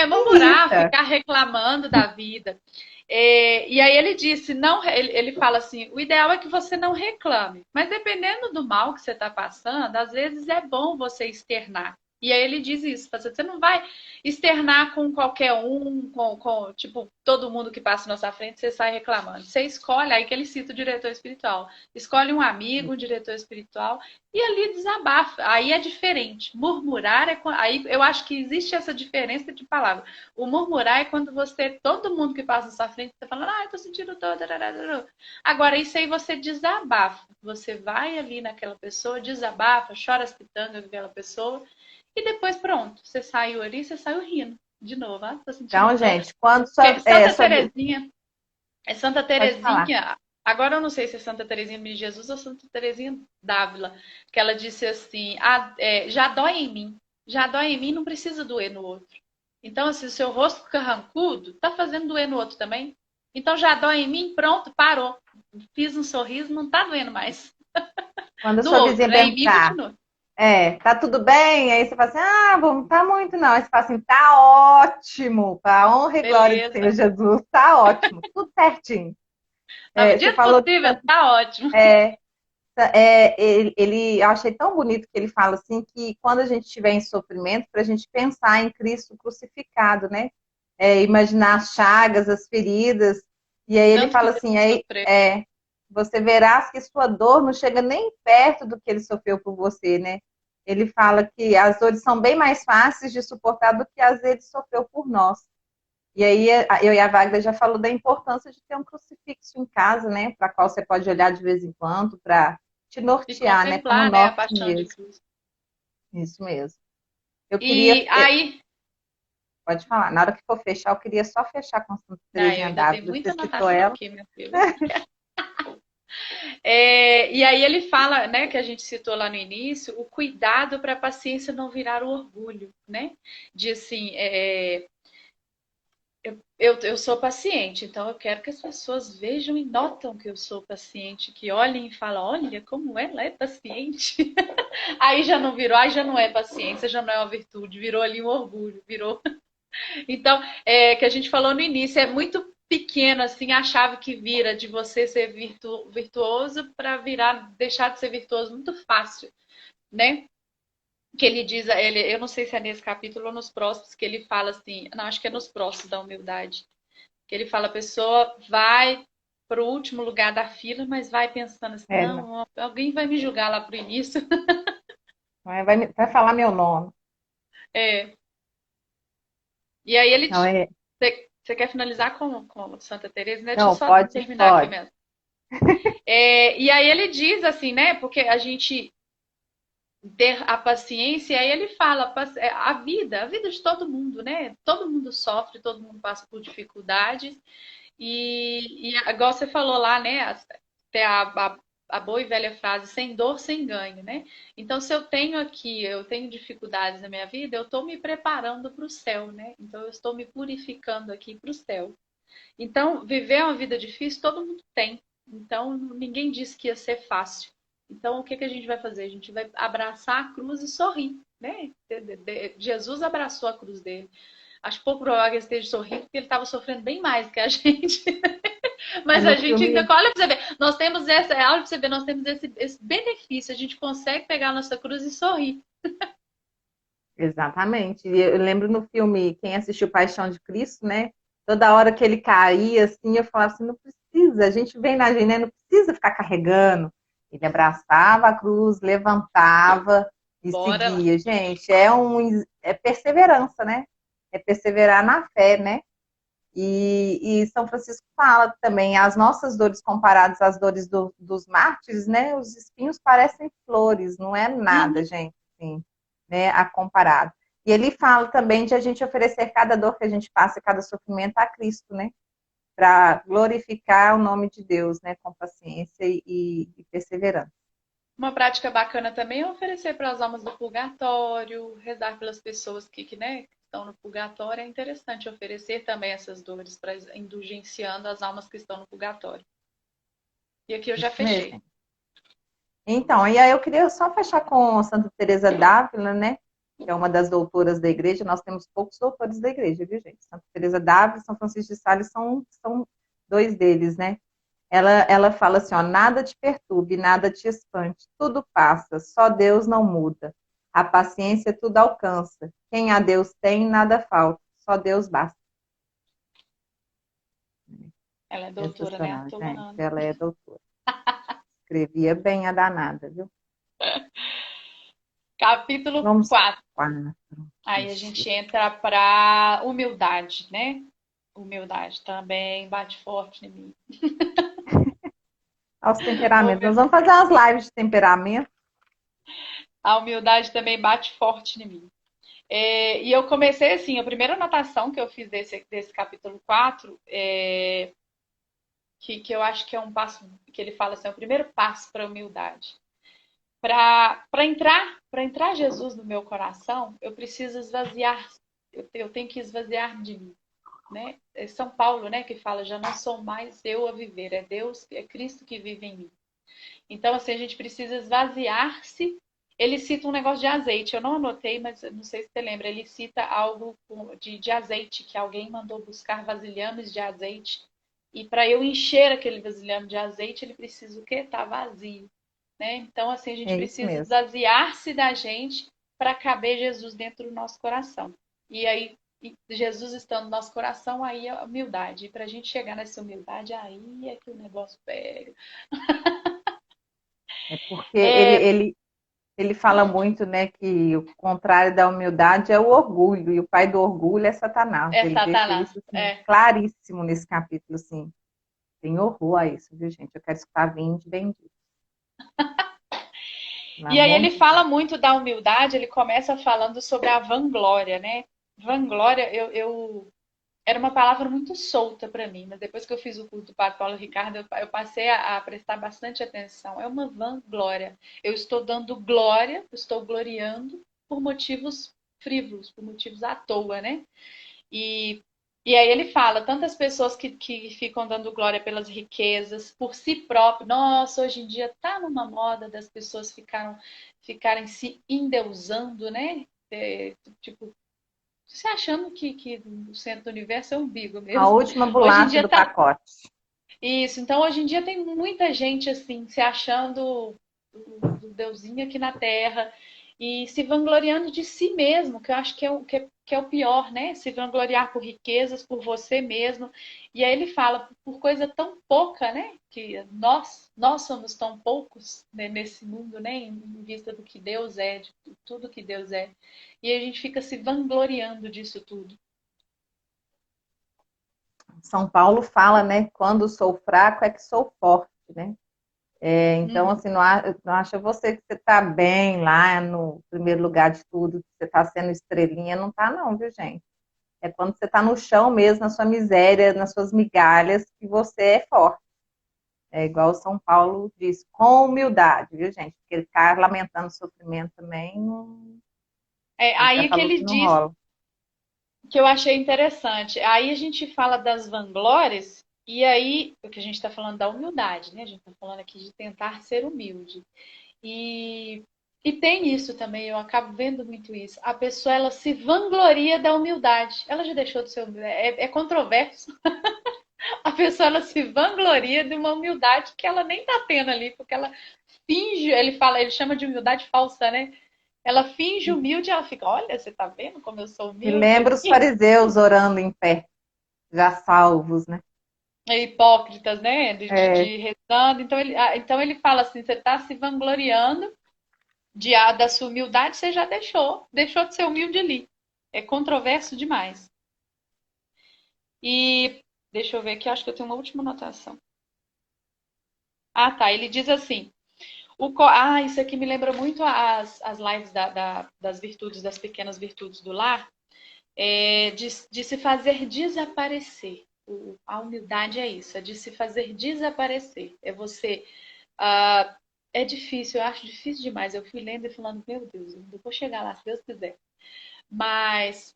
murmurar, Irrita. ficar reclamando da vida. E aí ele disse, não, ele fala assim, o ideal é que você não reclame, mas dependendo do mal que você está passando, às vezes é bom você externar. E aí ele diz isso, você não vai externar com qualquer um, tipo, todo mundo que passa na sua frente, você sai reclamando. Você escolhe, aí que ele cita o diretor espiritual. Escolhe um amigo, um diretor espiritual, e ali desabafa. Aí é diferente. Murmurar é. Aí eu acho que existe essa diferença de palavra. O murmurar é quando você, todo mundo que passa na sua frente, está falando, eu tô sentindo todo. Agora, isso aí você desabafa. Você vai ali naquela pessoa, desabafa, chora as pitangas com aquela pessoa. E depois, pronto, você saiu ali, você saiu rindo. De novo, tô sentindo Então, dor. gente, quando Porque é, Santa sobre. Terezinha, é Santa Pode falar. Terezinha, agora eu não sei se é Santa Terezinha de Jesus ou Santa Terezinha d'Ávila, que ela disse assim, já dói em mim. Já dói em mim, não precisa doer no outro. Então, se o seu rosto fica carrancudo, tá fazendo doer no outro também. Então, já dói em mim, pronto, parou. Fiz um sorriso, não tá doendo mais. Quando a Do sua vizinha outro, né? Em mim perguntar, continua. tá tudo bem? Aí você fala assim, não tá muito não. Aí você fala assim, tá ótimo, para a honra e glória do Senhor Beleza. Jesus, tá ótimo, tudo certinho. Na Você medida do falou de possível, tá ótimo. eu achei tão bonito que ele fala assim que quando a gente estiver em sofrimento, para a gente pensar em Cristo crucificado, né? Imaginar as chagas, as feridas. E aí ele Tanto que fala assim, Jesus sofreu. você verás que sua dor não chega nem perto do que ele sofreu por você, né? Ele fala que as dores são bem mais fáceis de suportar do que as ele sofreu por nós. E aí eu e a Wagner já falou da importância de ter um crucifixo em casa, né? Para qual você pode olhar de vez em quando para te E nortear, né? Como contemplar, né, a norte paixão de mesmo. Cristo. Isso mesmo. Eu queria, E aí, pode falar, na hora que for fechar, eu queria só fechar com Santa eu Terezinha ainda tenho d'Ávila. muita Você citou anotação ela? aqui, meu filho. E aí ele fala, né, que a gente citou lá no início, o cuidado para a paciência não virar o orgulho, né? De assim, eu sou paciente, então eu quero que as pessoas vejam e notam que eu sou paciente, que olhem e falam, olha como ela é paciente. Aí já não virou, aí já não é paciência, já não é uma virtude, virou ali um orgulho, virou. Então, que a gente falou no início, é muito pequeno assim a chave que vira de você ser virtuoso para virar, deixar de ser virtuoso muito fácil, né? Que ele diz, eu não sei se é nesse capítulo ou nos próximos, que ele fala assim, não, acho que é nos próximos da humildade, que ele fala, a pessoa vai para o último lugar da fila, mas vai pensando assim, Não, não, alguém vai me julgar lá pro início. vai falar meu nome. É. E aí ele, Não, você quer finalizar com Santa Teresa, né? Deixa eu não, só pode, terminar aqui pode. mesmo. E aí ele diz assim, né? Porque a gente ter a paciência, e aí ele fala a vida de todo mundo, né? Todo mundo sofre, todo mundo passa por dificuldades. Igual você falou lá, né? Até a boa e velha frase, sem dor, sem ganho, né? Então, se eu tenho dificuldades na minha vida, eu estou me preparando para o céu, né? Então, eu estou me purificando aqui para o céu. Então, viver uma vida difícil, todo mundo tem. Então, ninguém disse que ia ser fácil. Então, o que a gente vai fazer? A gente vai abraçar a cruz e sorrir, né? Jesus abraçou a cruz dele. Acho pouco provável que ele esteja sorrindo, porque ele estava sofrendo bem mais que a gente. Mas No a gente ainda, filme, olha para você ver, nós temos olha para você ver, nós temos esse benefício, a gente consegue pegar a nossa cruz e sorrir. exatamente. E eu lembro no filme, quem assistiu Paixão de Cristo, né? Toda hora que ele caía, assim, eu falava assim, não precisa, a gente vem na gente, né? Não precisa ficar carregando. Ele abraçava a cruz, levantava e Bora lá. seguia. Gente, é perseverança, né? É perseverar na fé, né? E São Francisco fala também, as nossas dores comparadas às dores dos mártires, né? Os espinhos parecem flores, não é nada, Uhum. gente, assim, né? A comparado. E ele fala também de a gente oferecer cada dor que a gente passa, cada sofrimento a Cristo, né? Para glorificar o nome de Deus, né? Com paciência e perseverança. Uma prática bacana também é oferecer para as almas do purgatório, rezar pelas pessoas né, que estão no purgatório. É interessante oferecer também essas dores para indulgenciando as almas que estão no purgatório. E aqui eu já Isso fechei. mesmo. Então, e aí eu queria só fechar com Santa Teresa d'Ávila, né? Que é uma das doutoras da igreja. Nós temos poucos doutores da igreja, viu, gente? Santa Teresa d'Ávila e São Francisco de Sales são dois deles, né? Ela fala assim, ó, nada te perturbe, nada te espante, tudo passa, só Deus não muda. A paciência tudo alcança. Quem a Deus tem, nada falta. Só Deus basta. Ela é doutora, né? À Sensacional, toa, gente. não. Ela é doutora. Escrevia bem a danada, viu? Capítulo Vamos 4. 4. Aí a Isso. gente entra para humildade, né? Humildade também bate forte em mim. Aos temperamentos. Nós vamos fazer umas lives de temperamento. A humildade também bate forte em mim. E eu comecei assim, a primeira anotação que eu fiz desse capítulo 4, que eu acho que é um passo, que ele fala assim, é o primeiro passo para a humildade. Para entrar Jesus no meu coração, eu preciso esvaziar, eu tenho que esvaziar de mim. Né? É São Paulo, né, que fala, já não sou mais eu a viver, é Deus, é Cristo que vive em mim. Então, assim, a gente precisa esvaziar-se. Ele cita um negócio de azeite, eu não anotei, mas não sei se você lembra, ele cita algo de azeite, que alguém mandou buscar vasilhames de azeite, e para eu encher aquele vasilhame de azeite, ele precisa o quê? Tá vazio. Né? Então, assim, a gente É isso precisa mesmo. esvaziar-se da gente para caber Jesus dentro do nosso coração. E aí, Jesus estando no nosso coração, aí a humildade. E para a gente chegar nessa humildade, aí é que o negócio pega. É porque É, ele fala muito, né, que o contrário da humildade é o orgulho, e o pai do orgulho é Satanás. é Ele deixa Satanás. isso assim, É. claríssimo nesse capítulo, assim. Tem horror a isso, viu, gente? Eu quero escutar vinde bendito. Pelo E aí amor ele de fala Deus. muito da humildade, ele começa falando sobre a vanglória, né? Vanglória, era uma palavra muito solta para mim, mas depois que eu fiz o curso do Padre Paulo Ricardo, eu passei a prestar bastante atenção. É uma vanglória. Eu estou dando glória, estou gloriando por motivos frívolos, por motivos à toa, né? E, e aí ele fala, tantas pessoas que ficam dando glória pelas riquezas, por si próprio. Nossa, hoje em dia tá numa moda das pessoas ficarem se endeusando, né? Tipo, você achando que o centro do universo é o umbigo A mesmo. última Hoje em bolacha dia do tá pacote. isso. Então, hoje em dia tem muita gente assim, se achando o deusinho aqui na Terra e se vangloriando de si mesmo, que eu acho que é o pior, né? Se vangloriar por riquezas, por você mesmo. E aí ele fala, por coisa tão pouca, né? Que nós somos tão poucos, né, nesse mundo, né? Em vista do que Deus é, de tudo que Deus é. E a gente fica se vangloriando disso tudo. São Paulo fala, né? Quando sou fraco é que sou forte, né? Então, Uhum. assim, não acha você que você está bem lá no primeiro lugar de tudo, que você está sendo estrelinha, não está não, viu, gente? É quando você está no chão mesmo, na sua miséria, nas suas migalhas, que você é forte. É igual o São Paulo diz, com humildade, viu, gente? Porque ele ficar lamentando o sofrimento também, ele já Aí que falou que ele não diz rola. que eu achei interessante. Aí a gente fala das vanglórias, e aí, porque a gente está falando da humildade, né? A gente está falando aqui de tentar ser humilde. E, e tem isso também, eu acabo vendo muito isso. A pessoa, ela se vangloria da humildade. Ela já deixou de ser humilde. É controverso. A pessoa, ela se vangloria de uma humildade que ela nem tá tendo ali, porque ela finge, ele chama de humildade falsa, né? Ela finge humilde e ela fica, olha, você tá vendo como eu sou Me humilde lembra os aqui? fariseus orando em pé, já salvos, né? Hipócritas, né? É, De rezando. Então ele fala assim: você está se vangloriando da sua humildade, você já deixou de ser humilde ali. É controverso demais. E deixa eu ver aqui, acho que eu tenho uma última anotação. Ah, tá. Ele diz assim: isso aqui me lembra muito as lives das virtudes, das pequenas virtudes do lar, de se fazer desaparecer. A humildade é isso, é de se fazer desaparecer. É você. Ah, é difícil, eu acho difícil demais. Eu fui lendo e falando, meu Deus, eu vou chegar lá, se Deus quiser. Mas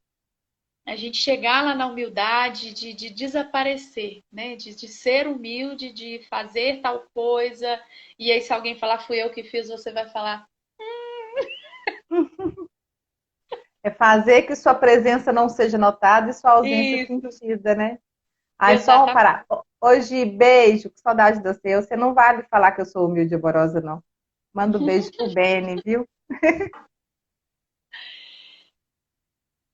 a gente chegar lá na humildade de desaparecer, né? De ser humilde, de fazer tal coisa. E aí, se alguém falar, fui eu que fiz, você vai falar, é fazer que sua presença não seja notada e sua ausência isso, sentida, né? Aí só exatamente. parar. Hoje, beijo, que saudade de você. Você não vale falar que eu sou humilde e amorosa, não. Manda um beijo pro Beni, viu?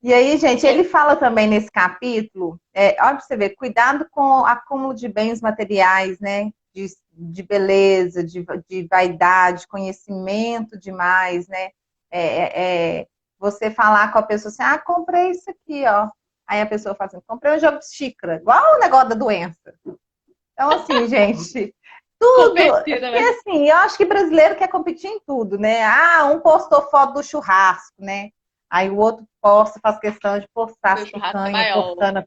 E aí, gente, ele fala também nesse capítulo, olha pra você ver, cuidado com o acúmulo de bens materiais, né? De beleza, de vaidade, conhecimento demais, né? Você falar com a pessoa assim, ah, comprei isso aqui, ó. Aí a pessoa fala assim, comprei um jogo de xícara, igual o negócio da doença. Então, assim, gente, tudo. Competindo, Porque, né? assim, eu acho que brasileiro quer competir em tudo, né? Ah, um postou foto do churrasco, né? Aí o outro posta, faz questão de O postar meu as churrasco é picanhas, maior. cortando as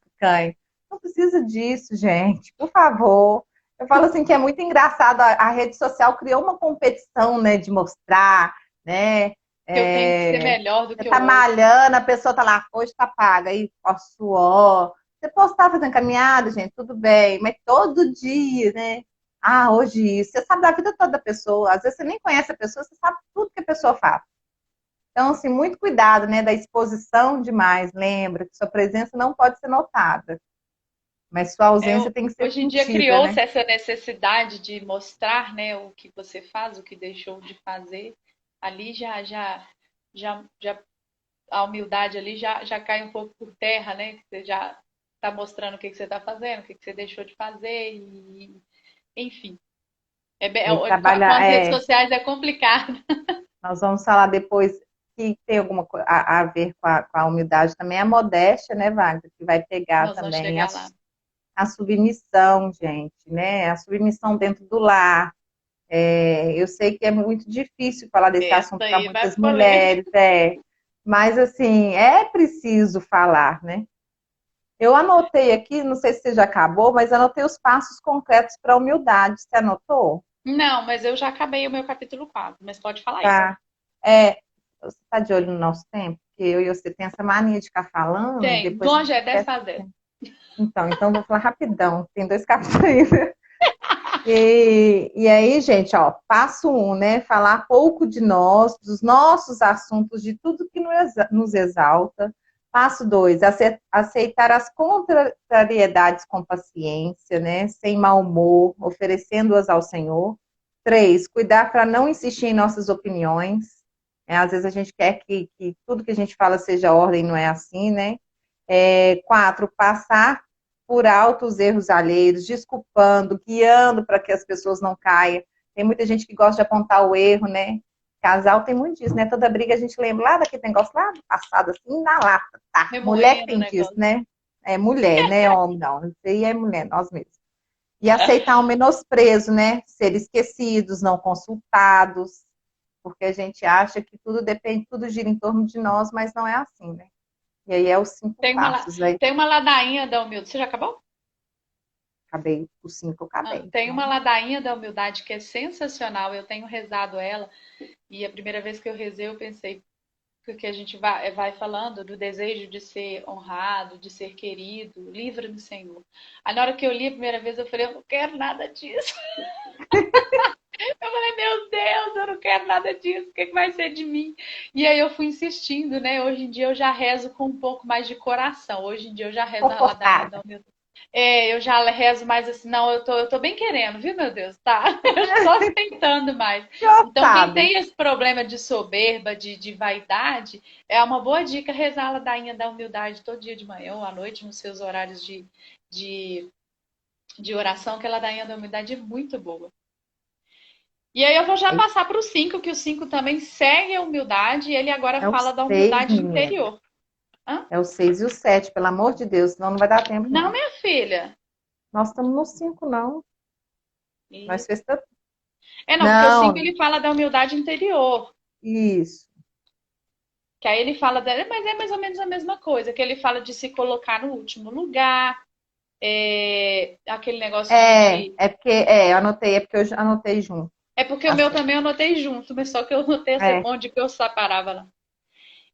picanhas. Não precisa disso, gente, por favor. Eu falo assim que é muito engraçado, a rede social criou uma competição, né, de mostrar, né? Que eu tenho que ser melhor do Você que o tá outro. malhando, a pessoa tá lá, hoje tá paga, aí, ó, suor. Você postar fazendo caminhada, gente, tudo bem, mas todo dia, né? Ah, hoje isso. Você sabe da vida toda da pessoa. Às vezes você nem conhece a pessoa, você sabe tudo que a pessoa faz. Então, assim, muito cuidado, né, da exposição demais. Lembra que sua presença não pode ser notada, mas sua ausência tem que ser Hoje em dia sentida, né? criou-se essa necessidade de mostrar, né, o que você faz, o que deixou de fazer. Ali já a humildade ali já cai um pouco por terra, né? Você já está mostrando o que você está fazendo, o que você deixou de fazer, e enfim. E Com trabalhar, as redes sociais é complicado. nós vamos falar depois que tem alguma coisa a ver com a humildade também, a modéstia, né, Wagner, que vai pegar Nós vamos também chegar lá. a submissão, gente, né? A submissão dentro do lar. Eu sei que é muito difícil falar desse Essa assunto para aí vai muitas polêmica. mulheres, mas assim, é preciso falar, né? Eu anotei aqui, não sei se você já acabou, mas anotei os passos concretos para a humildade. Você anotou? Não, mas eu já acabei o meu capítulo 4, mas pode falar aí. Tá. Você está de olho no nosso tempo? Porque eu e você tem essa mania de ficar falando e Tem. depois a Bom, gente já é 10 esquece. para 10. Então vou falar rapidão. Tem 2 capítulos ainda. E aí, gente, ó, passo 1, né? Falar pouco de nós, dos nossos assuntos, de tudo que nos exalta. Passo 2, aceitar as contrariedades com paciência, né? Sem mau humor, oferecendo-as ao Senhor. 3, cuidar para não insistir em nossas opiniões. Às vezes a gente quer que tudo que a gente fala seja ordem, não é assim, né? 4, passar por alto os erros alheios, desculpando, guiando para que as pessoas não caiam. Tem muita gente que gosta de apontar o erro, né? Casal tem muito disso, né? Toda briga a gente lembra lá daquele negócio lá do passado, assim, na lata, tá? Mulher que Remoendo o tem disso, negócio. né? É mulher, né? Homem, não. Isso aí é mulher, nós mesmos. E aceitar o menosprezo, né? Ser esquecidos, não consultados, porque a gente acha que tudo depende, tudo gira em torno de nós, mas não é assim, né? E aí é os 5 passos. Aí Tem uma ladainha da humildade. Você já acabou? acabei, os 5 eu Ah, acabei. tem uma Então, ladainha da humildade que é sensacional. Eu tenho rezado ela. E a primeira vez que eu rezei, eu pensei, porque a gente vai falando do desejo de ser honrado, de ser querido, livre-me, Senhor. Aí na hora que eu li a primeira vez, eu falei, eu não quero nada disso. Eu falei, meu Deus, eu não quero nada disso, o que vai ser de mim? E aí eu fui insistindo, né? Hoje em dia eu já rezo com um pouco mais de coração. Hoje em dia eu já rezo a ladainha confortável. da humildade. Eu já rezo mais assim, não, eu tô bem querendo, viu, meu Deus, tá? Eu tô aceitando mais. Então, quem Sabe? tem esse problema de soberba, de vaidade, é uma boa dica rezar a ladainha da humildade todo dia de manhã ou à noite, nos seus horários de, de oração, que a ladainha da humildade é muito boa. E aí eu vou já passar para o 5, que o 5 também segue a humildade, e ele agora É o fala da 6, humildade menina. interior. Hã? É o 6 e o 7, pelo amor de Deus, senão não vai dar tempo, Não, não. minha filha. Nós estamos no 5, não. Nós Isso. fez tanto. Não, porque o 5 Não, ele fala da humildade interior. isso. Que aí ele fala dela, mas é mais ou menos a mesma coisa, que ele fala de se colocar no último lugar, aquele negócio Eu anotei, é porque eu já anotei junto. É porque o Tá meu certo. também eu anotei junto, mas só que eu anotei É, onde que eu separava lá.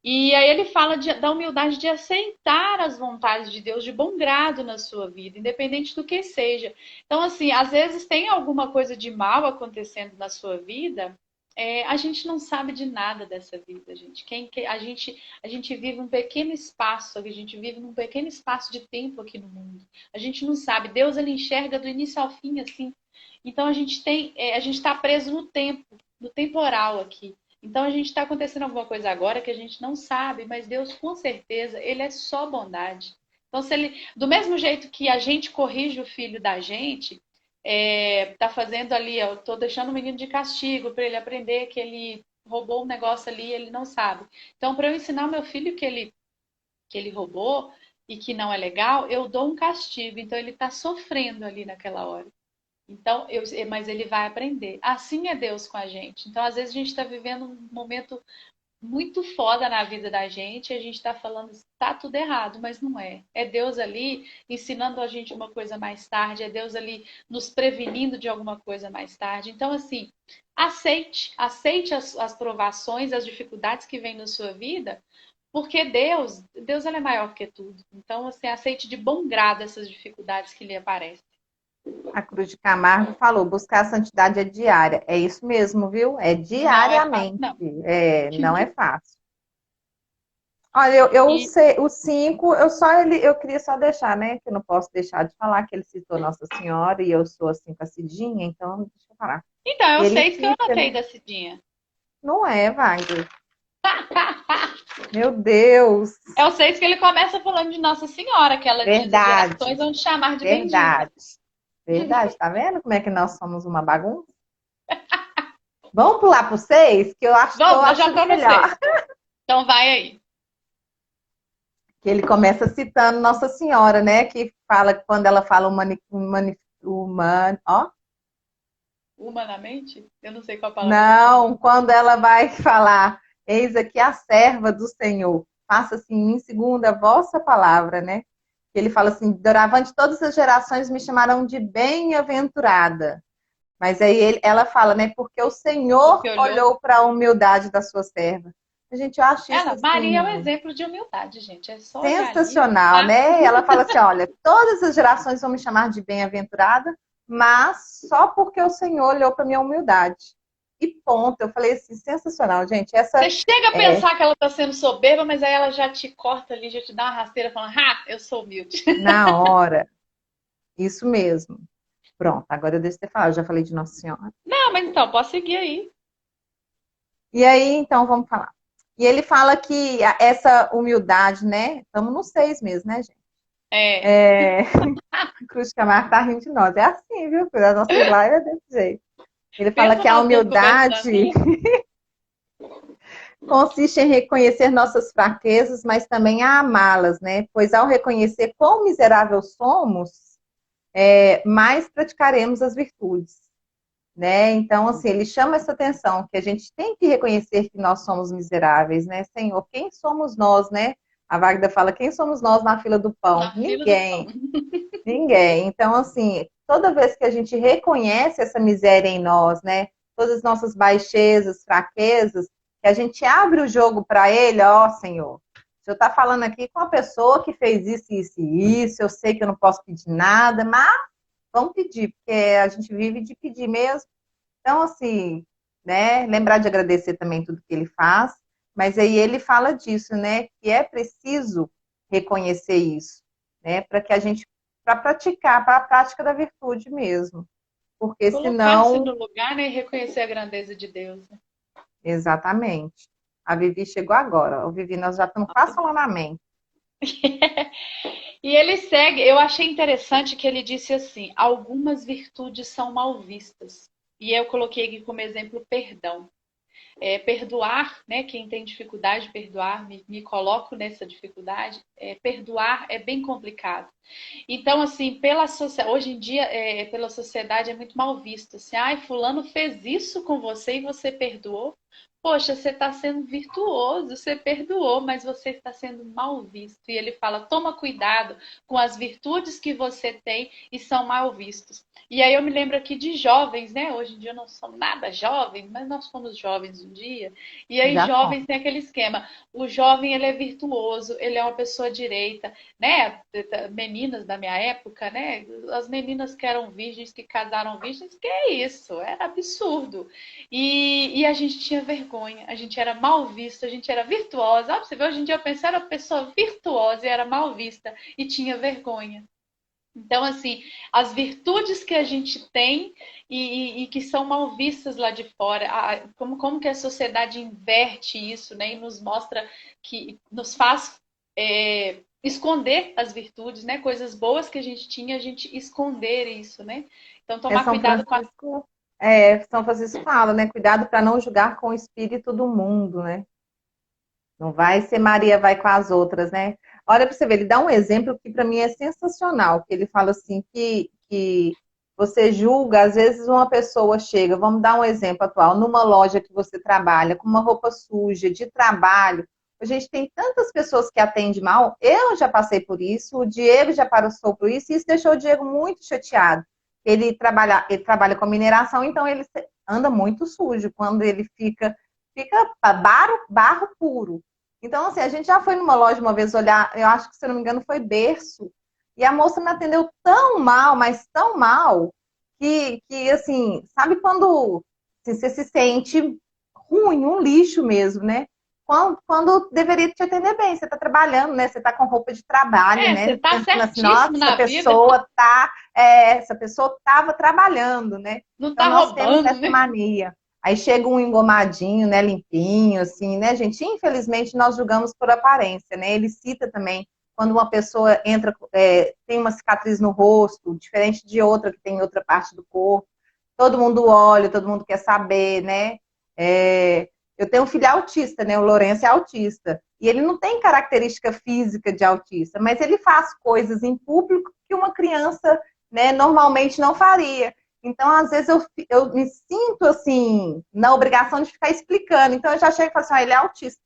E aí ele fala da humildade de aceitar as vontades de Deus de bom grado na sua vida, independente do que seja. Então, assim, às vezes tem alguma coisa de mal acontecendo na sua vida, a gente não sabe de nada dessa vida, gente. A gente vive um pequeno espaço, a gente vive num pequeno espaço de tempo aqui no mundo. A gente não sabe. Deus ele enxerga do início ao fim, assim. Então a gente está preso no tempo, no temporal aqui. Então a gente está acontecendo alguma coisa agora que a gente não sabe, mas Deus com certeza, ele é só bondade. Então se ele, do mesmo jeito que a gente corrige o filho da gente, tá fazendo ali, eu tô deixando o menino de castigo para ele aprender que ele roubou um negócio ali, e ele não sabe. Então para eu ensinar o meu filho que ele roubou e que não é legal, eu dou um castigo. Então ele está sofrendo ali naquela hora. Então, mas ele vai aprender. Assim é Deus com a gente. Então, às vezes, a gente está vivendo um momento muito foda na vida da gente, e a gente está falando, está tudo errado, mas não é. É Deus ali ensinando a gente uma coisa mais tarde, é Deus ali nos prevenindo de alguma coisa mais tarde. Então, assim, aceite as provações, as dificuldades que vêm na sua vida, porque Deus ele é maior que tudo. Então, assim, aceite de bom grado essas dificuldades que lhe aparecem. A Cruz de Camargo falou, buscar a santidade é diária. É isso mesmo, viu? É Não é fácil, diariamente. não. Não é fácil. Olha, eu E sei, o 5, eu queria só deixar, né? Que eu não posso deixar de falar que ele citou Nossa Senhora e eu sou assim com a Cidinha, então deixa eu falar. então, é o Ele 6 que eu fica, anotei né? da Cidinha. Não é, Wagner. Meu Deus. É o 6 que ele começa falando de Nossa Senhora, que ela diz: as gerações Verdade, vão te chamar de bendita. verdade, verdade. Tá vendo como é que nós somos uma bagunça? Vamos pular pro 6, que eu acho que eu Vamos, eu já acho tô no melhor. 6. Então vai aí. Que ele começa citando Nossa Senhora, né? Que fala quando ela fala ó, Humanamente? Eu não sei qual palavra eu tô falando. não, quando ela vai falar, eis aqui a serva do Senhor, faça-se em mim segundo a vossa palavra, né? Ele fala assim, doravante todas as gerações me chamarão de bem-aventurada. Mas aí ela fala, né? Porque o Senhor Porque olhou. olhou para a humildade da sua serva. Gente, eu acho isso Ela, Maria é um assim exemplo de humildade, gente. É só olhar ali. sensacional, Ah, né? Ela fala assim: olha, todas as gerações vão me chamar de bem-aventurada, mas só porque o Senhor olhou para minha humildade. E ponto. Eu falei assim: sensacional, gente. você Essa chega a é pensar que ela tá sendo soberba, mas aí ela já te corta ali, já te dá uma rasteira falando: ah, eu sou humilde. na hora, isso mesmo. Pronto, agora eu deixo você falar. Eu já falei de Nossa Senhora. Não, mas então, posso seguir aí. E aí, então, vamos falar. E ele fala que essa humildade, né? Estamos no 6 mesmo, né, gente? É. É... Cruz de Camargo tá rindo de nós. É assim, viu? A nossa live é desse jeito. Ele fala Pensa que a nós duas conversando, humildade né? consiste em reconhecer nossas fraquezas, mas também a amá-las, né? Pois ao reconhecer quão miserável somos, mais praticaremos as virtudes, né? Então, assim, ele chama essa atenção, que a gente tem que reconhecer que nós somos miseráveis, né? Senhor, quem somos nós, né? A Wagda fala, quem somos nós na fila do pão? Na fila do pão. Ninguém, ninguém. Então, assim, toda vez que a gente reconhece essa miséria em nós, né? Todas as nossas baixezas, fraquezas, que a gente abre o jogo para ele, ó, Senhor, o Senhor está falando aqui com uma pessoa que fez isso, isso e isso, eu sei que eu não posso pedir nada, mas vamos pedir, porque a gente vive de pedir mesmo. Então, assim, né? Lembrar de agradecer também tudo que ele faz, mas aí ele fala disso, né? Que é preciso reconhecer isso, né? Para que a gente, para praticar, para a prática da virtude mesmo. Porque Colocar-se senão, no lugar, né, e reconhecer a grandeza de Deus. Né? exatamente. A Vivi chegou agora. O Vivi, nós já estamos quase falando amém. E ele segue, eu achei interessante que ele disse assim: algumas virtudes são mal vistas. E eu coloquei aqui como exemplo perdão. Perdoar, né? Quem tem dificuldade de perdoar, me coloco nessa dificuldade. Perdoar é bem complicado. Então, assim, hoje em dia, pela sociedade é muito mal visto. Assim, ai, fulano fez isso com você e você perdoou. Poxa, você está sendo virtuoso, você perdoou, mas você está sendo mal visto. E ele fala: toma cuidado com as virtudes que você tem e são mal vistos. E aí eu me lembro aqui de jovens, né? Hoje em dia eu não sou nada jovem, mas nós fomos jovens um dia. E aí Já fomos. jovens tem aquele esquema: o jovem ele é virtuoso, ele é uma pessoa direita, né? Meninas da minha época, né? As meninas que eram virgens, que casaram virgens, que é isso? Era absurdo. E a gente tinha vergonha, a gente era mal vista, a gente era virtuosa. Ó, você vê, hoje em dia eu penso, era uma pessoa virtuosa e era mal vista e tinha vergonha. Então, assim, as virtudes que a gente tem e que são mal vistas lá de fora, como que a sociedade inverte isso, né? E nos mostra que nos faz esconder as virtudes, né? Coisas boas que a gente tinha, a gente esconder isso, né? Então, É tomar São cuidado com a. Francisco, São Francisco fala, né? Cuidado para não julgar com o espírito do mundo, né? Não vai ser Maria vai com as outras, né? Olha para você ver, ele dá um exemplo que para mim é sensacional, que ele fala assim que você julga, às vezes uma pessoa chega, vamos dar um exemplo atual, numa loja que você trabalha, com uma roupa suja, de trabalho, a gente tem tantas pessoas que atendem mal, eu já passei por isso, o Diego já passou por isso, e isso deixou o Diego muito chateado. Ele trabalha com mineração, então ele anda muito sujo, quando ele fica barro puro. Então, assim, a gente já foi numa loja uma vez olhar, eu acho que, se eu não me engano, foi berço, e a moça me atendeu tão mal, mas tão mal, que assim, sabe quando assim, você se sente ruim, um lixo mesmo, né? Quando deveria te atender bem, você está trabalhando, né? Você está com roupa de trabalho, Você né? tá Pensando assim, nossa, certíssimo na vida, essa pessoa estava trabalhando, né? não Então tá nós temos roubando, essa né? mania. Aí chega um engomadinho, né, limpinho, assim, né, gente? Infelizmente, nós julgamos por aparência, né? Ele cita também quando uma pessoa entra, tem uma cicatriz no rosto, diferente de outra que tem em outra parte do corpo. Todo mundo olha, todo mundo quer saber, né? Eu tenho um filho autista, né? O Lourenço é autista. E ele não tem característica física de autista, mas ele faz coisas em público que uma criança, né, normalmente não faria. Então, às vezes, eu me sinto, assim, na obrigação de ficar explicando. Então, eu já chego e falo assim, ele é autista.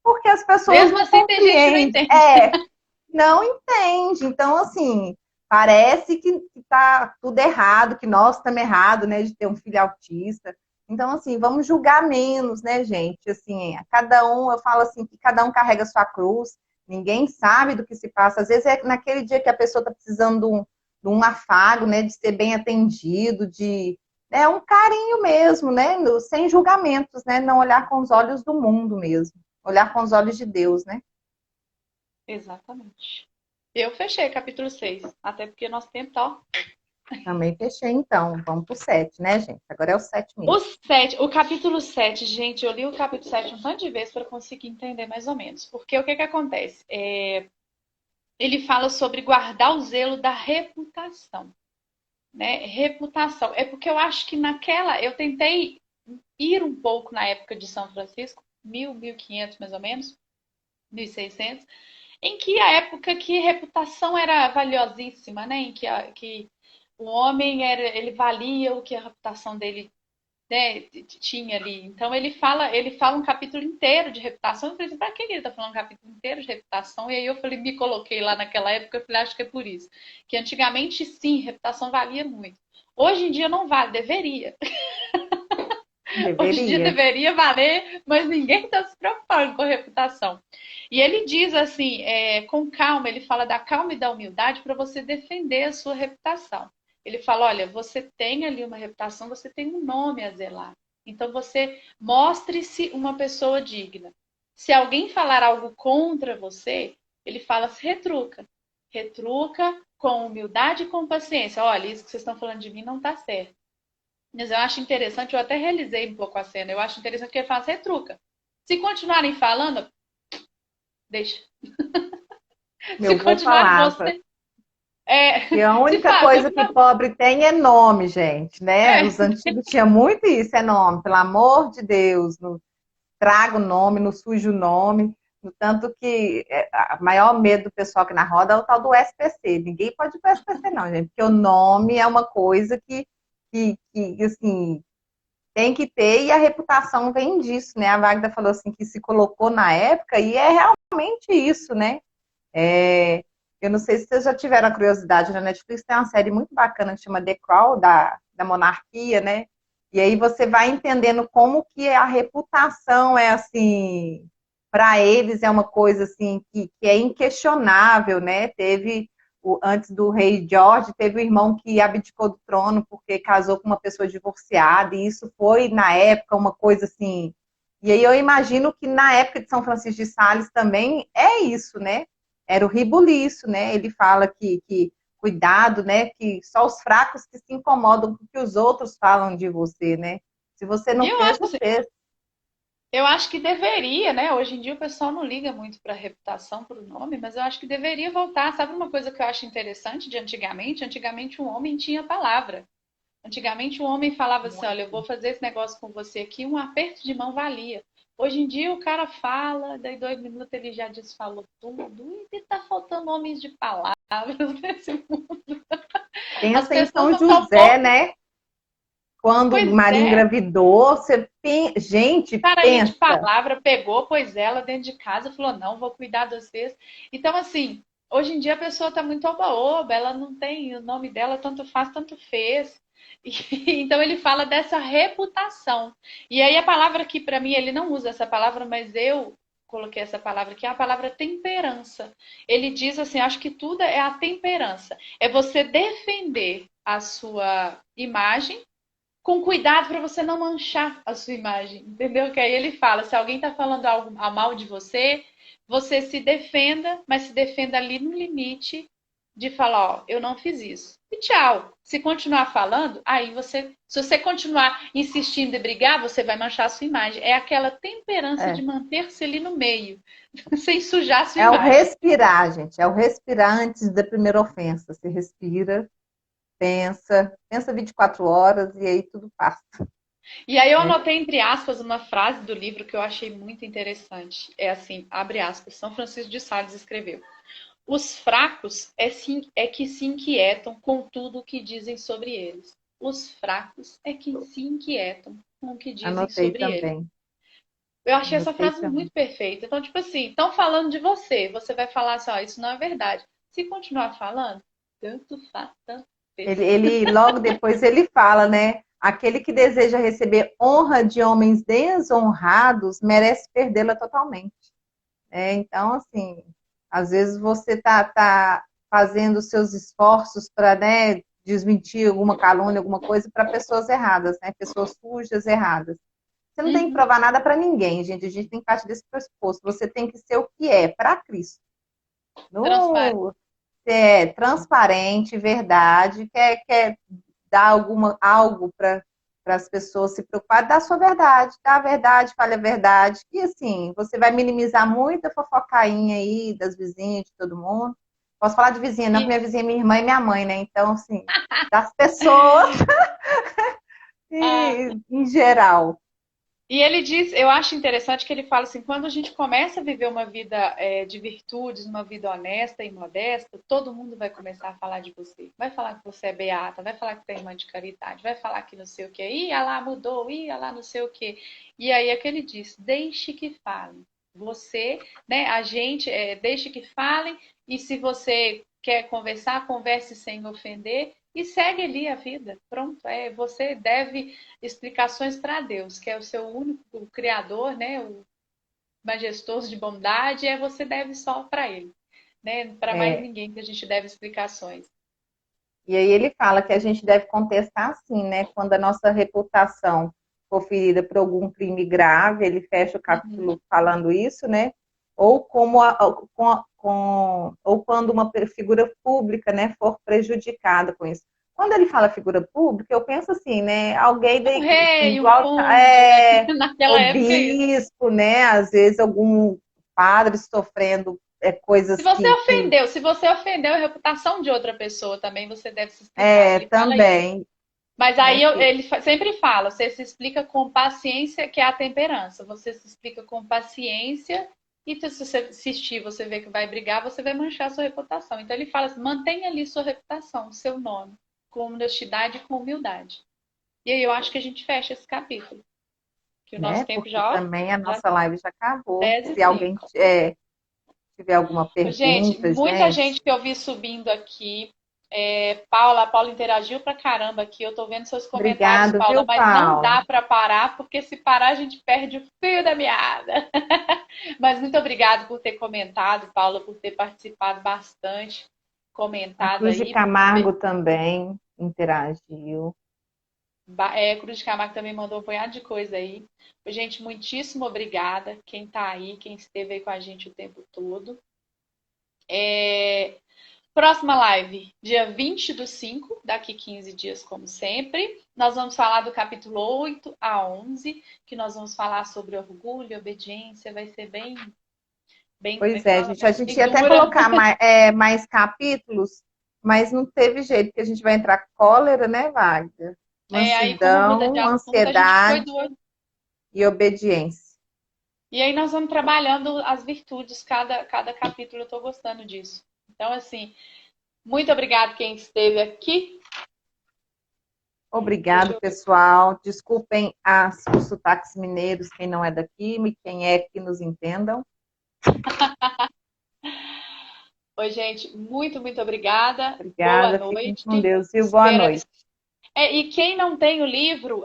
Porque as pessoas Mesmo não assim, tem gente que não compreendem. entende. Não entende. Então, assim, parece que tá tudo errado, que nós estamos errados, né, de ter um filho autista. Então, assim, vamos julgar menos, né, gente? Assim, cada um, eu falo assim, que cada um carrega a sua cruz, ninguém sabe do que se passa. Às vezes é naquele dia que a pessoa está precisando de um afago, né, de ser bem atendido, um carinho mesmo, né, sem julgamentos, né, não olhar com os olhos do mundo mesmo, olhar com os olhos de Deus, né? Exatamente. Eu fechei capítulo 6, até porque nosso tempo tá. Também fechei, então. Vamos pro 7, né, gente? Agora é o 7 O mesmo. 7, o capítulo 7, gente, eu li o capítulo 7 um tanto de vezes para conseguir entender mais ou menos. Porque o que que acontece? Ele fala sobre guardar o zelo da reputação, né? Reputação. É porque eu acho que eu tentei ir um pouco na época de São Francisco, 1500 mais ou menos, 1600, em que a época que reputação era valiosíssima, né? Em que o homem ele valia o que a reputação dele, né, tinha ali. Então ele fala um capítulo inteiro de reputação. Eu falei assim, para que ele está falando um capítulo inteiro de reputação? E aí eu falei, me coloquei lá naquela época, eu falei, acho que é por isso. Que antigamente sim, reputação valia muito. Hoje em dia não vale, deveria. Hoje em dia Deveria. deveria valer, mas ninguém está se preocupando com a reputação. E ele diz assim, com calma, ele fala da calma e da humildade para você defender a sua reputação. Ele fala, olha, você tem ali uma reputação, você tem um nome a zelar. Então você mostre-se uma pessoa digna. Se alguém falar algo contra você, ele fala, se retruca. Retruca com humildade e com paciência. Olha, isso que vocês estão falando de mim não está certo. Mas eu acho interessante, eu até realizei um pouco a cena, eu acho interessante que ele faz retruca. Se continuarem falando, deixa. Se Meu avô continuarem falava você. que a Se única faz, coisa que pobre tem é nome, gente, né? é, Os antigos tinham muito isso, é nome. Pelo amor de Deus, não traga o nome, não suja o nome. No tanto que o maior medo do pessoal aqui na roda é o tal do SPC. Ninguém pode ir para o SPC, não, gente, porque o nome é uma coisa que assim, tem que ter, e a reputação vem disso, né? A Wagda falou assim que se colocou na época, e é realmente isso, né? É, eu não sei se vocês já tiveram a curiosidade, na Netflix tem uma série muito bacana que chama The Crown, da monarquia, né? E aí você vai entendendo como que a reputação é assim, para eles é uma coisa assim que é inquestionável, né? Antes do rei George, teve o irmão que abdicou do trono porque casou com uma pessoa divorciada, e isso foi, na época, uma coisa assim. E aí eu imagino que na época de São Francisco de Sales também é isso, né? Era o ribuliço, né? Ele fala que cuidado, né? Que só os fracos que se incomodam com o que os outros falam de você, né? Se você E não eu fez, acho não assim, fez. eu acho que deveria, né? Hoje em dia o pessoal não liga muito para a reputação, para o nome, mas eu acho que deveria voltar. Sabe uma coisa que eu acho interessante de antigamente? Antigamente um homem tinha palavra. Antigamente o homem falava assim, olha, eu vou fazer esse negócio com você aqui, um aperto de mão valia. Hoje em dia o cara fala, daí 2 minutos ele já desfalou tudo, e tá faltando homens de palavras nesse mundo. As Pensa em pessoas São não estão José, pouco. né? Quando Pois Maria é, engravidou, gente, cara aí de pensa. palavra pegou, pôs ela dentro de casa, falou, não, vou cuidar de vocês. Então, assim, hoje em dia a pessoa tá muito oba-oba, ela não tem o nome dela, tanto faz, tanto fez. E, então ele fala dessa reputação. E aí a palavra que para mim ele não usa essa palavra, mas eu coloquei essa palavra aqui, é a palavra temperança. Ele diz assim, acho que tudo é a temperança. É você defender a sua imagem com cuidado para você não manchar a sua imagem, entendeu? Que aí ele fala, se alguém está falando algo a mal de você, você se defenda, mas se defenda ali no limite de falar, ó, eu não fiz isso. E tchau. Se continuar falando, aí você, se você continuar insistindo e brigar, você vai manchar a sua imagem. É aquela temperança de É, manter-se ali no meio, sem sujar a sua é o imagem. respirar, gente. É o respirar antes da primeira ofensa. Você respira, pensa 24 horas e aí tudo passa, E aí eu né? anotei entre aspas uma frase do livro que eu achei muito interessante. É assim, abre aspas, São Francisco de Sales escreveu: os fracos é que se inquietam com tudo o que dizem sobre eles. Os fracos é que se inquietam com o que dizem Anotei sobre eles. também. Eu achei essa Anotei frase também. muito perfeita. Então, tipo assim, estão falando de você, você vai falar assim, ó, isso não é verdade. Se continuar falando, tanto faz, tanto fez. Ele logo depois ele fala, né? Aquele que deseja receber honra de homens desonrados merece perdê-la totalmente. Então, assim, às vezes você tá fazendo seus esforços para, né, desmentir alguma calúnia, alguma coisa para pessoas erradas, né? Pessoas sujas, erradas. Você não tem que Uhum. provar nada para ninguém, gente. A gente tem que partir desse pressuposto. Você tem que ser o que é para Cristo. Transparente. No, transparente, verdade, quer dar algo para as pessoas se preocupar, dá a verdade, fale a verdade. E assim, você vai minimizar muita fofocainha aí das vizinhas, de todo mundo. Posso falar de vizinha, não, porque E, minha vizinha é minha irmã e minha mãe, né? Então, assim, das pessoas ah, em geral. E ele diz, eu acho interessante que ele fala assim, quando a gente começa a viver uma vida de virtudes, uma vida honesta e modesta, todo mundo vai começar a falar de você. Vai falar que você é beata, vai falar que você é irmã de caridade, vai falar que não sei o quê, ih, lá mudou, ih, lá não sei o quê. E aí é que ele diz, deixe que falem. Você, né, a gente, deixe que falem, e se você quer conversar, converse sem ofender, e segue ali a vida. Pronto, você deve explicações para Deus, que é o seu único o criador, né, o majestoso de bondade, você deve só para ele, né? Para mais É, ninguém que a gente deve explicações. e aí ele fala que a gente deve contestar assim, né? Quando a nossa reputação for ferida por algum crime grave, ele fecha o Uhum. capítulo falando isso, né? Ou como ou quando uma figura pública, né, for prejudicada com isso. Quando ele fala figura pública, eu penso assim, né? Alguém Um assim, rei, do um altar, conde, né? Naquela o época é isso. bispo, né? Às vezes algum padre sofrendo Se coisas você que ofendeu, se você ofendeu a reputação de outra pessoa, também você deve se explicar. Ele fala isso. também, Mas né? aí ele sempre fala, você se explica com paciência, que é a temperança. Você se explica com paciência e se você assistir, você vê que vai brigar, você vai manchar a sua reputação. Então ele fala assim, mantenha ali sua reputação, seu nome, com honestidade e com humildade. E aí eu acho que a gente fecha esse capítulo, que o nosso Né? tempo Porque já, ó, também a já nossa live já acabou. 10 e Se alguém 5. tiver alguma Gente, pergunta, muita gente, gente que eu vi subindo aqui. Paula interagiu pra caramba aqui. Eu tô vendo seus comentários, obrigado, Paula, viu, mas não Paulo? dá pra parar, porque se parar a gente perde o fio da meada. Mas muito obrigado por ter comentado, Paula, por ter participado bastante, A comentado Cruz de aí. Camargo também interagiu. Cruz de Camargo também mandou um punhado de coisa aí. Gente, muitíssimo obrigada. Quem tá aí, quem esteve aí com a gente o tempo todo. Próxima live, dia 20/5, daqui 15 dias, como sempre. Nós vamos falar do capítulo 8 a 11, que nós vamos falar sobre orgulho, obediência. Vai ser bem, como é Pois que é, fala? gente. A Bem gente ia até dura. colocar mais capítulos, mas não teve jeito, porque a gente vai entrar cólera, né, Wagner? Aí, como muda de Mansidão, assunto, a gente foi ansiedade doido. e obediência. E aí nós vamos trabalhando as virtudes, cada capítulo. Eu estou gostando disso. Então, assim, muito obrigado quem esteve aqui. Deixa Obrigado, eu ver. pessoal. Desculpem os sotaques mineiros, quem não é daqui, e quem é que nos entendam. Oi, gente, muito obrigada. Boa Obrigada, fiquem noite. com Deus e boa Espera. noite. E quem não tem o livro,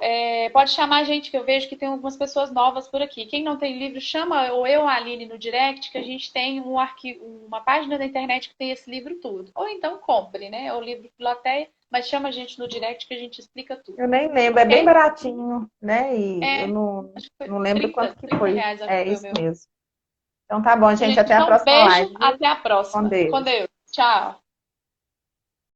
pode chamar a gente, que eu vejo que tem algumas pessoas novas por aqui. Quem não tem livro, chama ou eu ou a Aline no direct, que a gente tem um arquivo, uma página da internet que tem esse livro tudo. Ou então compre, né? O livro Filoteia, mas chama a gente no direct que a gente explica tudo. Eu nem lembro, é bem Ok? baratinho, né? E eu Acho que foi não lembro quanto que 30 foi. reais, acho que É foi o isso meu. mesmo. Então tá bom, gente. Gente, Até a então, próxima beijo, live, viu? até a Com próxima. Com Deus. Deus. Tchau.